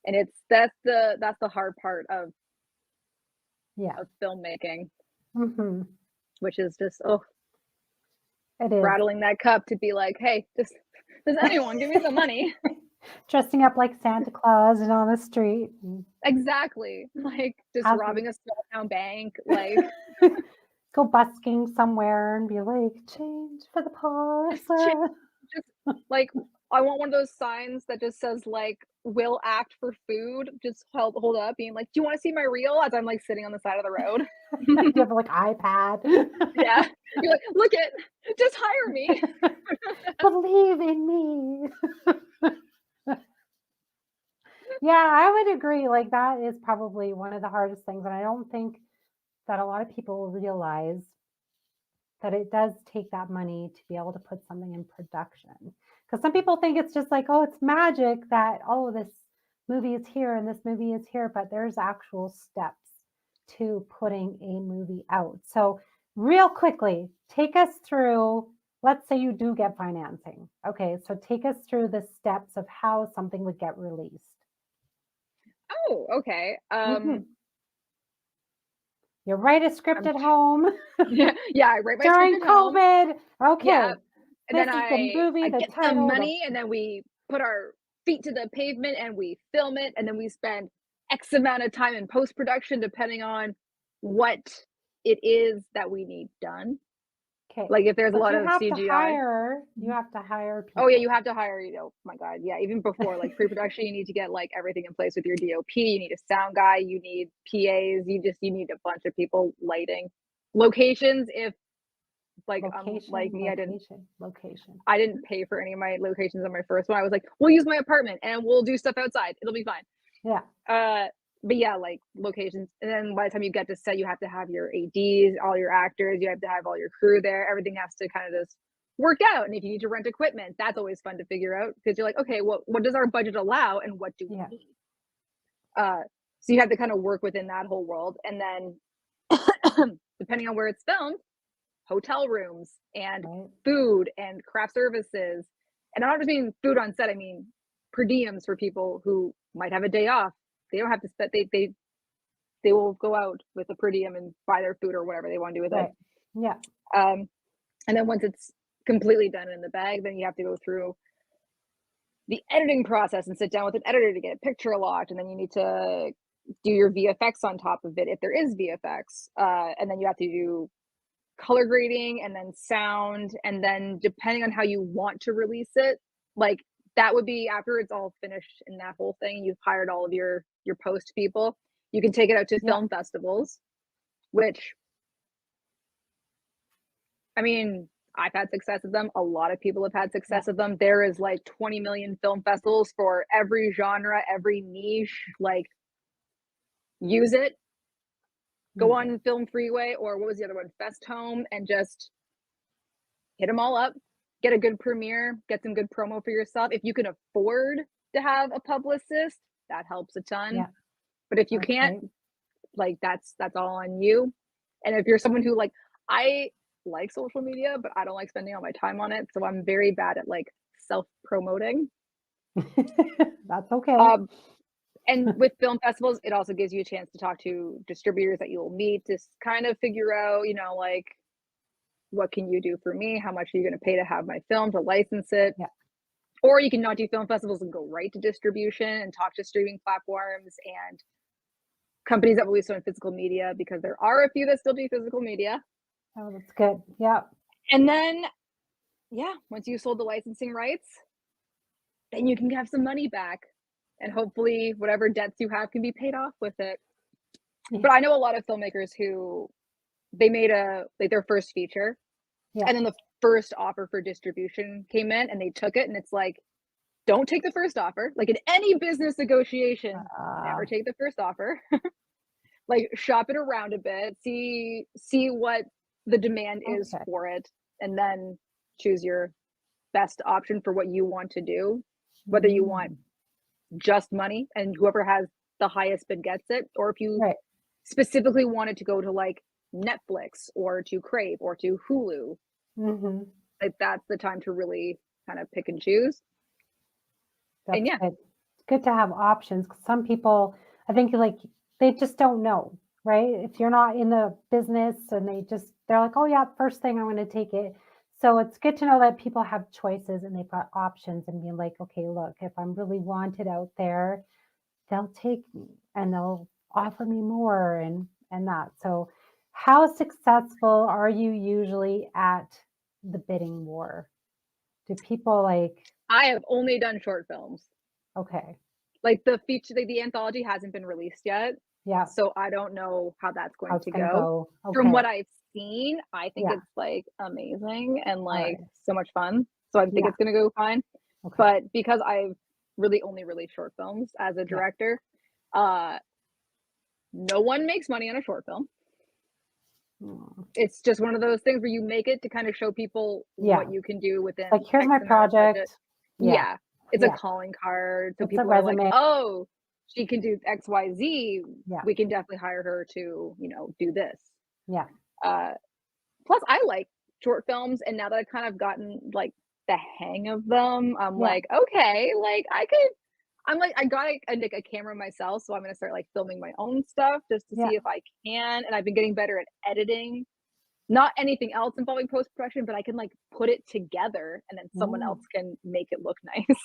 And that's the hard part of filmmaking. Which is just it is rattling that cup to be like, hey, does anyone give me some money? Dressing up like Santa Claus and on the street. Exactly. Like just robbing a small town bank, like go busking somewhere and be like, change for the parcel. Just like I want one of those signs that just says like will act for food, just hold up being like, do you want to see my reel, as I'm like sitting on the side of the road. You have like iPad. Yeah. You're like, look it, just hire me. Believe in me. Yeah, I would agree. Like that is probably one of the hardest things. And I don't think that a lot of people realize that it does take that money to be able to put something in production. Because some people think it's just like, oh, it's magic that, oh, this movie is here and this movie is here, but there's actual steps to putting a movie out. So real quickly, take us through let's say you do get financing. Okay, so take us through the steps of how something would get released. Oh, okay. Mhm. You write a script at home Yeah, I write my script during at home. COVID. Yeah, Okay, and this then is the movie, I the get some title, the money, and then we put our feet to the pavement and we film it, and then we spend X amount of time in post production, depending on what it is that we need done. okay. Like if there's a But lot you of have to CGI. hire Oh yeah, people. you have to hire, oh my God. Yeah, even before like pre-production, you need to get like everything in place with your DOP. You need a sound guy, you need PAs, you need a bunch of people, lighting, locations. If like like me, Location. I didn't pay for any of my locations on my first one. I was like, we'll use my apartment and we'll do stuff outside. It'll be fine. Yeah. But yeah, like locations. And then by the time you get to set, you have to have your ADs, all your actors, you have to have all your crew there. Everything has to kind of just work out. And if you need to rent equipment, that's always fun to figure out because you're like, okay, well, what does our budget allow and what do we need? So you have to kind of work within that whole world. And then depending on where it's filmed, hotel rooms and food and craft services. And I'm not just mean food on set, I mean per diems for people who might have a day off. They don't have to spend, they will go out with a per diem and buy their food or whatever they want to do with it. Yeah. And then once it's completely done in the bag, then you have to go through the editing process and sit down with an editor to get a picture locked. And then you need to do your VFX on top of it if there is VFX. And then you have to do color grading and then sound. And then depending on how you want to release it, like that would be after it's all finished in that whole thing, you've hired all of your post people, you can take it out to film festivals, which I mean, I've had success with them. A lot of people have had success with them. There is like 20 million film festivals for every genre, every niche. Like, use it. Go on Film Freeway, or what was the other one? Fest Home, and just hit them all up. Get a good premiere. Get some good promo for yourself. If you can afford to have a publicist, that helps a ton. Yeah. But if you can't, like that's all on you. And if you're someone who like, I like social media, but I don't like spending all my time on it. So I'm very bad at like self-promoting. That's okay. And with film festivals, it also gives you a chance to talk to distributors that you'll meet to kind of figure out, you know, like, what can you do for me? How much are you going to pay to have my film, to license it? Yeah. Or you can not do film festivals and go right to distribution and talk to streaming platforms and companies that release on physical media, because there are a few that still do physical media. Oh, that's good. Yeah. And then, yeah, once you sold the licensing rights, then you can have some money back. And hopefully whatever debts you have can be paid off with it. Yeah. But I know a lot of filmmakers who they made their first feature, and then the first offer for distribution came in and they took it, and it's like, don't take the first offer. Like in any business negotiation, never take the first offer. Like shop it around a bit, see what the demand is for it, and then choose your best option for what you want to do, whether you want just money and whoever has the highest bid gets it, or if you specifically wanted to go to like Netflix or to Crave or to Hulu, like that's the time to really kind of pick and choose. That's and yeah, good. It's good to have options, because some people, I think, like they just don't know, right? If you're not in the business and they're like, oh yeah, first thing I'm going to take it. So it's good to know that people have choices and they've got options, and being like, okay, look, if I'm really wanted out there, they'll take me and they'll offer me more and that. So how successful are you usually at the bidding war? Do people like... I have only done short films. Okay. Like the feature, the anthology hasn't been released yet. Yeah. So I don't know how that's going to go. Okay. From what I've seen, I think it's like amazing and like so much fun. So I think it's going to go fine. Okay. But because I've really only released short films as a director, no one makes money on a short film. It's just one of those things where you make it to kind of show people what you can do within. Like, here's my project. Yeah. It's a calling card. So people are like, oh, she can do XYZ. We can definitely hire her to, you know, do this. Yeah. Plus I like short films, and now that I've kind of gotten like the hang of them, I'm Yeah. like, okay, like I'm like, I got a camera myself, so I'm gonna start like filming my own stuff just to Yeah. see if I can. And I've been getting better at editing. Not anything else involving post production, but I can like put it together, and then someone else can make it look nice.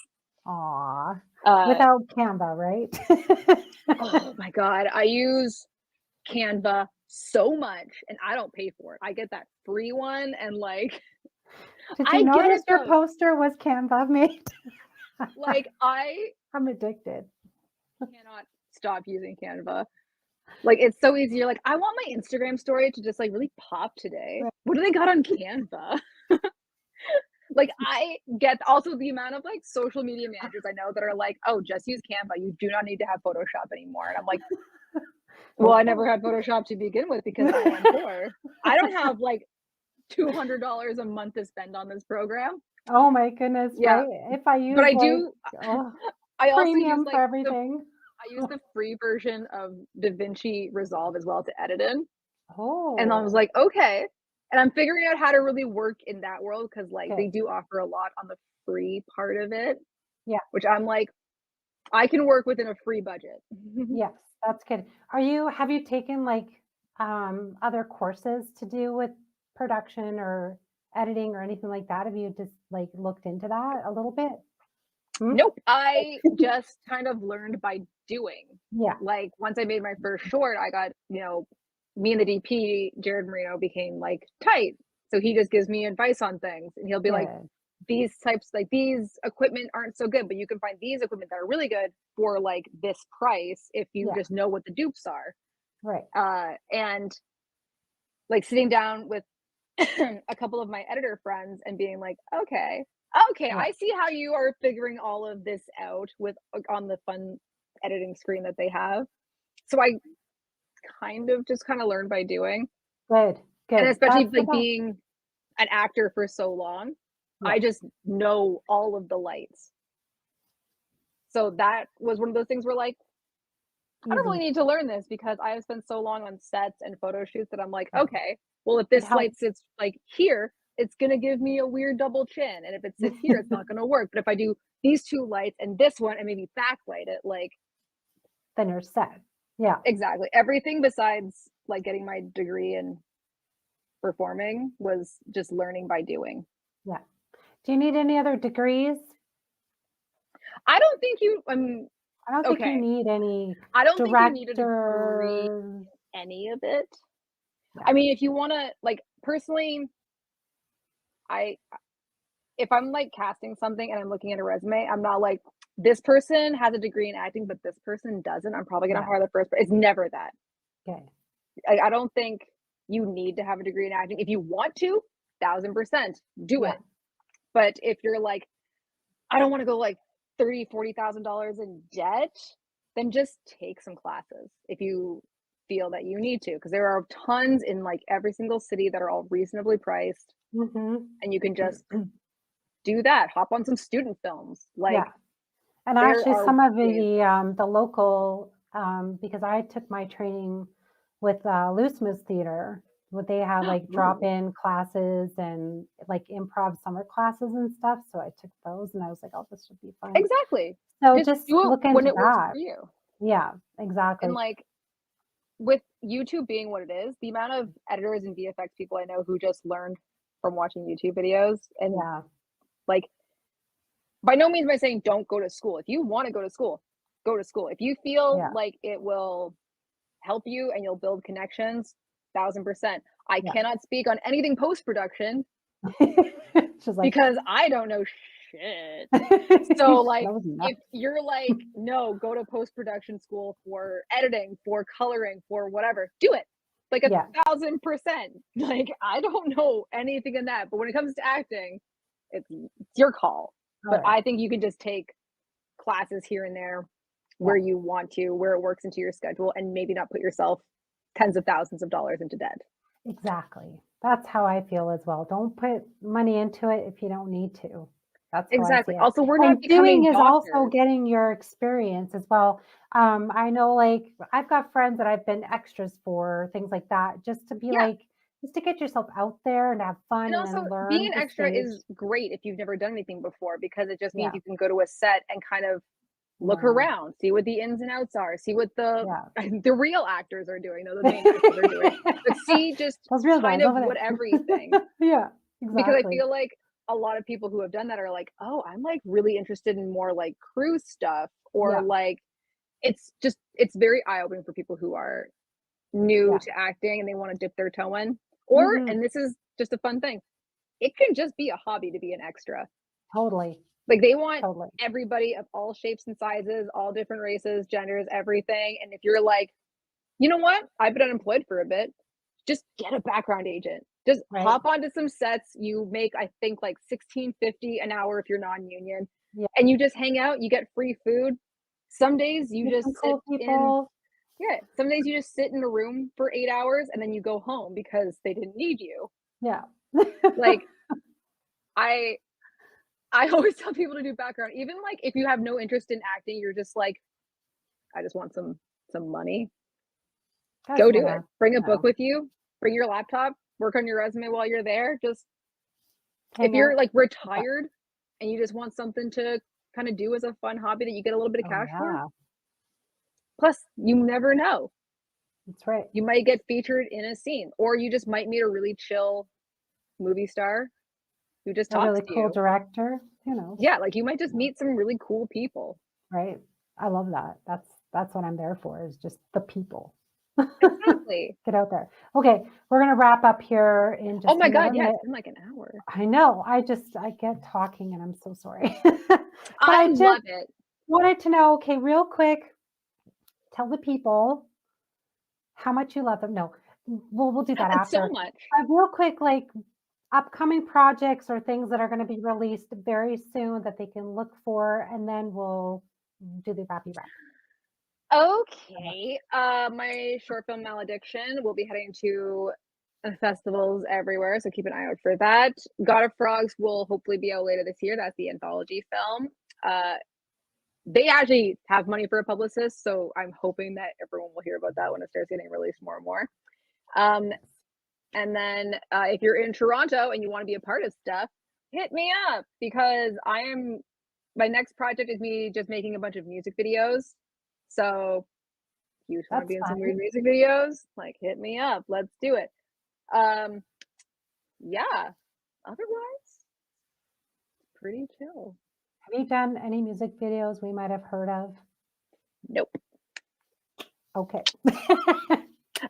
Aw. Uh, Without Canva, right? oh my god, I use Canva so much, and I don't pay for it. I get that free one, and like Did you I get notice it your though. poster was Canva made? Like I I'm addicted. cannot stop using Canva. Like it's so easy. You're like, I want my Instagram story to just like really pop today. Right. What do they got on Canva? Like I get also the amount of like social media managers I know that are like, oh, just use Canva. You do not need to have Photoshop anymore. And I'm like, well, I never had Photoshop to begin with because I am poor. I don't have like $200 a month to spend on this program. Oh my goodness, Yeah, right? If I use but I like do. oh, I also use premium for like everything. I use the free version of DaVinci Resolve as well to edit in. And I was Oh, like, okay. And I'm figuring out how to really work in that world because like they okay. do offer a lot on the free part of it, Yeah. which I'm like, I can work within a free budget. Yes, that's good. Have you taken like other courses to do with production or editing or anything like that? Have you just like looked into that a little bit? Hmm? Nope. I just kind of learned by doing. Yeah. Like once I made my first short, I got, me and the DP, Jared Marino, became like tight. So he just gives me advice on things and he'll be like, Good. these types, like these equipment aren't so good, but you can find these equipment that are really good for like this price if you Yeah. just know what the dupes are. Right. And like sitting down with a couple of my editor friends and being like, okay, Yeah. I see how you are figuring all of this out with on the fun editing screen that they have. So I kind of learned by doing. Good. And Good. especially That's the like best. being an actor for so long, Yeah. I just know all of the lights. So that was one of those things where like, I don't really Easy. need to learn this because I have spent so long on sets and photo shoots that I'm like, Yeah. okay, well, if It this light helps. sits like here, it's gonna give me a weird double chin. And if it sits here, it's not gonna work. But if I do these two lights and this one and maybe backlight it, like Then you're set. Yeah. exactly everything besides like getting my degree in performing was just learning by doing. Yeah. Do you need any other degrees? I don't think you I don't think you okay. need any I don't think you need a degree director. any of it. Yeah. I mean, if you want to like personally, I if I'm like casting something and I'm looking at a resume, I'm not like this person has a degree in acting, but this person doesn't. I'm probably gonna Yeah. hire the first. It's never that. Okay. I don't think you need to have a degree in acting. If you want to, 1000% do Yeah. it. But if you're like, I don't want to go like $40,000 in debt, then just take some classes if you feel that you need to, because there are tons in like every single city that are all reasonably priced, Mm-hmm. and you can just do that. Hop on some student films. Like Yeah. And there actually, are some of ways. the local because I took my training with Loose Moose Theater, what they have like Ooh, drop-in classes and like improv summer classes and stuff. So I took those, and I was like, "Oh, this would be fun." exactly. So Just just do it look when into it works that. for you. Yeah, And exactly. like with YouTube being what it is, the amount of editors and VFX people I know who just learned from watching YouTube videos and Yeah, like by no means am I saying don't go to school. If you want to go to school, go to school. If you feel yeah, like it will help you and you'll build connections, 1000%. I yeah. cannot speak on anything post production She's like, because I don't know shit. So she like knows nothing. if you're like, no, go to post production school for editing, for coloring, for whatever, do it. Like Yeah, 1000%. Like I don't know anything in that, but when it comes to acting, it's your call. all But right, I think you can just take classes here and there yeah. where you want to, where it works into your schedule, and maybe not put yourself tens of thousands of dollars into debt. Exactly. That's how I feel as well. Don't put money into it if you don't need to. That's how I see Exactly. it. Also, we're not And doing becoming is also doctors. getting your experience as well. I know like I've got friends that I've been extras for, things like that, just to be Yeah. like, just to get yourself out there and have fun And and also, then learn being an the extra stage. is great if you've never done anything before, because it just means Yeah, you can go to a set and kind of look learn. around, see what the ins and outs are, see what the Yeah. the real actors are doing, no, the main actors are doing, but see just Those real kind guys of over what there. everything. Yeah, Because I exactly. feel like a lot of people who have done that are like, "Oh, I'm, like, really interested in more, like, crew stuff," or, Yeah, like, it's very eye-opening for people who are new yeah. to acting and they wanna dip their toe in, or Mhm. and this is just a fun thing, it can just be a hobby to be an extra. Totally, Like, they want totally. everybody of all shapes and sizes, all different races, genders, everything, and if you're like, "You know what? I've been unemployed for a bit," just get a background agent. Just Right? hop onto some sets, you make, I think, like, 16.50 an hour if you're non-union, Yeah. and you just hang out, you get free food. Some days you Meet some just sit cool in people. yeah, some days you just sit in a room for 8 hours and then you go home because they didn't need you. Yeah. Like, I I always tell people to do background, even, like, if you have no interest in acting, you're just like, "I just want some money." Guys Go do it. wanna, Bring a book no, with you, bring your laptop, work on your resume while you're there, just if hang you're, out. like, Yeah. retired and you just want something to kinda do as a fun hobby that you get a little bit of Oh, cash for, yeah. plus, you never know. That's right. You might get featured in a scene, or you just might meet a really chill movie star who just A talks really to cool you. director, who knows? Yeah, like, you might just Yeah, meet some really cool people. right? I love that. That's what I'm there for, is just the people. Exactly. Get out there. Okay, we're gonna wrap up here in Oh just my god, another yeah, minute. it's been like an hour. I know, I get talking and I'm so sorry. But I I just love it. wanted to know, okay, real quick, tell the people how much you love them. No, we'll do that So after. much. Real quick, like upcoming projects or things that are going to be released very soon that they can look for, and then we'll do the wrappy wrap. Okay, my short film Malediction will be heading to festivals everywhere, so keep an eye out for that. God of Frogs will hopefully be out later this year. That's the anthology film. They actually have money for a publicist, so I'm hoping that everyone will hear about that when it starts getting released more and more. Um, and then if you're in Toronto and you want to be a part of stuff, hit me up because my next project is me just making a bunch of music videos. So if you just want to That's be in some fine. weird music videos, like hit me up. Let's do it. Um, yeah. Otherwise, pretty chill. Have you done any music videos we might have heard of? Nope. Okay.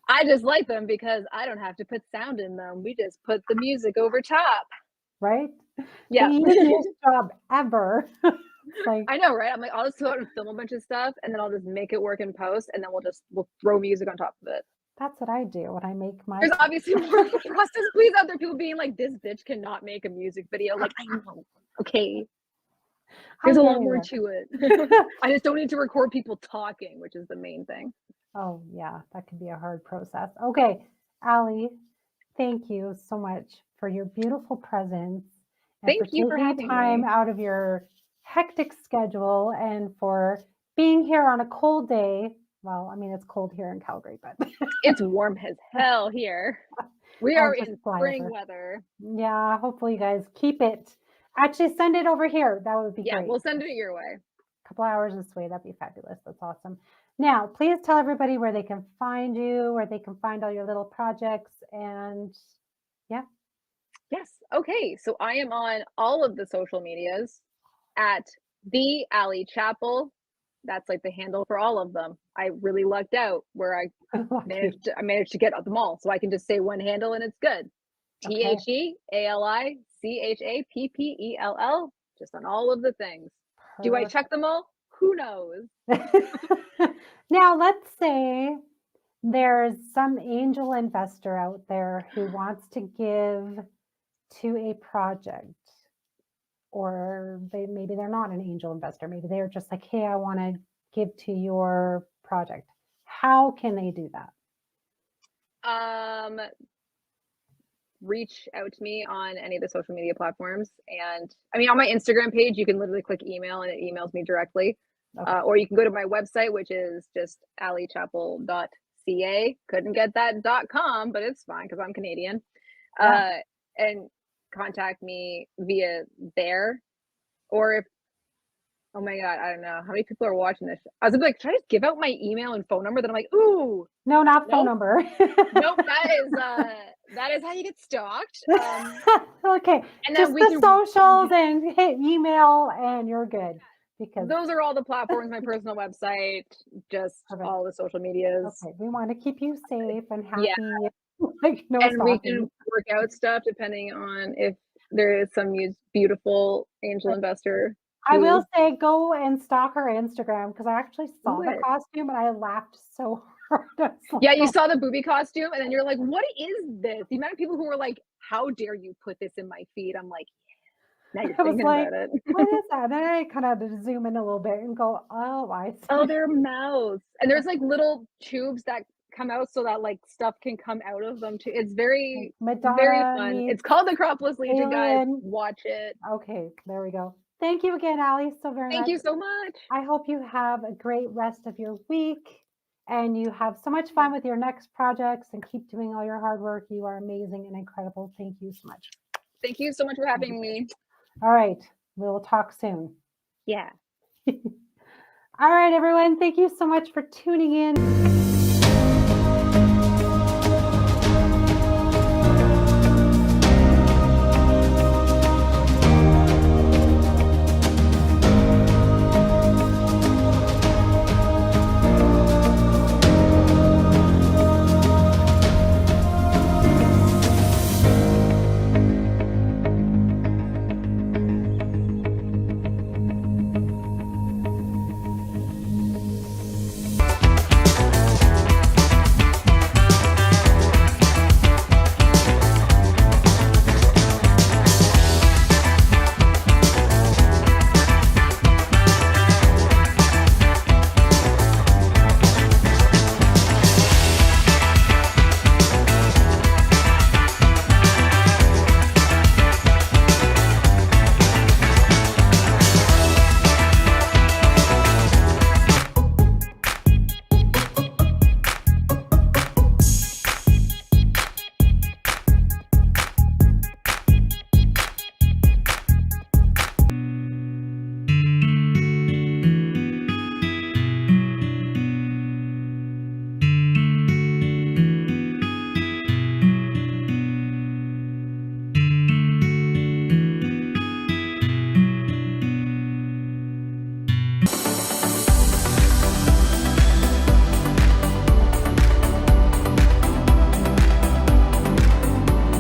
I just like them because I don't have to put sound in them. We just put the music over top. Right? The Yeah. easiest job ever. It's like, I know, right? I'm like, I'll just go out and film a bunch of stuff and then I'll just make it work in post and then we'll throw music on top of it. that's what I do when I make my There's stuff. obviously more of a process. Please out there people being like, this bitch cannot make a music video. Like, I know. Okay. There's I'm a lot getting more there. to it. I just don't need to record people talking, which is the main thing. Oh, yeah, that could be a hard process. Okay, Ali, thank you so much for your beautiful presence and for Thank you for taking having time me. out of your hectic schedule and for being here on a cold day. Well, I mean, it's cold here in Calgary, but It's warm as hell here. We I'll are just in fly spring over. weather. Yeah, hopefully you guys keep it. Actually, send it over here. That would be Yeah, great. we'll send it your way. Couple hours this way. That'd be fabulous. That's awesome. Now, please tell everybody where they can find you, where they can find all your little projects, and yeah. Yes. Okay. So I am on all of the social medias at the Ali Chappell. That's like the handle for all of them. I really lucked out where Lucky. I managed to get them all. So I can just say one handle and it's good. Okay. TheAliChappell, just on all of the things. Do I check Perfect. them all? Who knows? Now, let's say there's some angel investor out there who wants to give to a project, or maybe they're not an angel investor. Maybe they're just like, hey, I want to give to your project. How can they do that? Um, reach out to me on any of the social media platforms. And I mean, on my Instagram page, you can literally click email and it emails me directly. Okay. Or you can go to my website, which is just alichappell.ca. .ca. Couldn't get that .com, but it's fine because I'm Canadian. Yeah. And contact me via there. Or if, oh my God, I don't know how many people are watching this. I was gonna be like, should I just give out my email and phone number? Then I'm like, ooh, No, not phone nope, number. nope. That is how you get stalked. Okay, And just then we the can. socials and hit email and you're good. Because Those are all the platforms, my personal website, just Perfect. all the social medias. Okay, we want to keep you safe and Yeah. happy. Like no And we stalking. can work out stuff depending on if there is some beautiful angel investor. I will say go and stalk her Instagram because I actually saw the it. costume and I laughed so hard. I was Yeah, like, you "Oh." saw the booby costume, and then you're like, "What is this?" The amount of people who were like, "How dare you put this in my feed?" I'm like, "Now you're I was thinking like, about it." what is that? Then I kind of had to zoom in a little bit and go, oh, I see. Oh, their mouths, and there's like little tubes that come out so that like stuff can come out of them too. It's very, very Madonna fun. meets It's called Necropolis Legion, guys. alien. Watch it. Okay, there we go. Thank you again, Ali, so very Thank much. you so much. I hope you have a great rest of your week and you have so much fun with your next projects and keep doing all your hard work. You are amazing and incredible. Thank you so much. Thank you so much for having me. All right, we'll talk soon. Yeah. All right, everyone. Thank you so much for tuning in.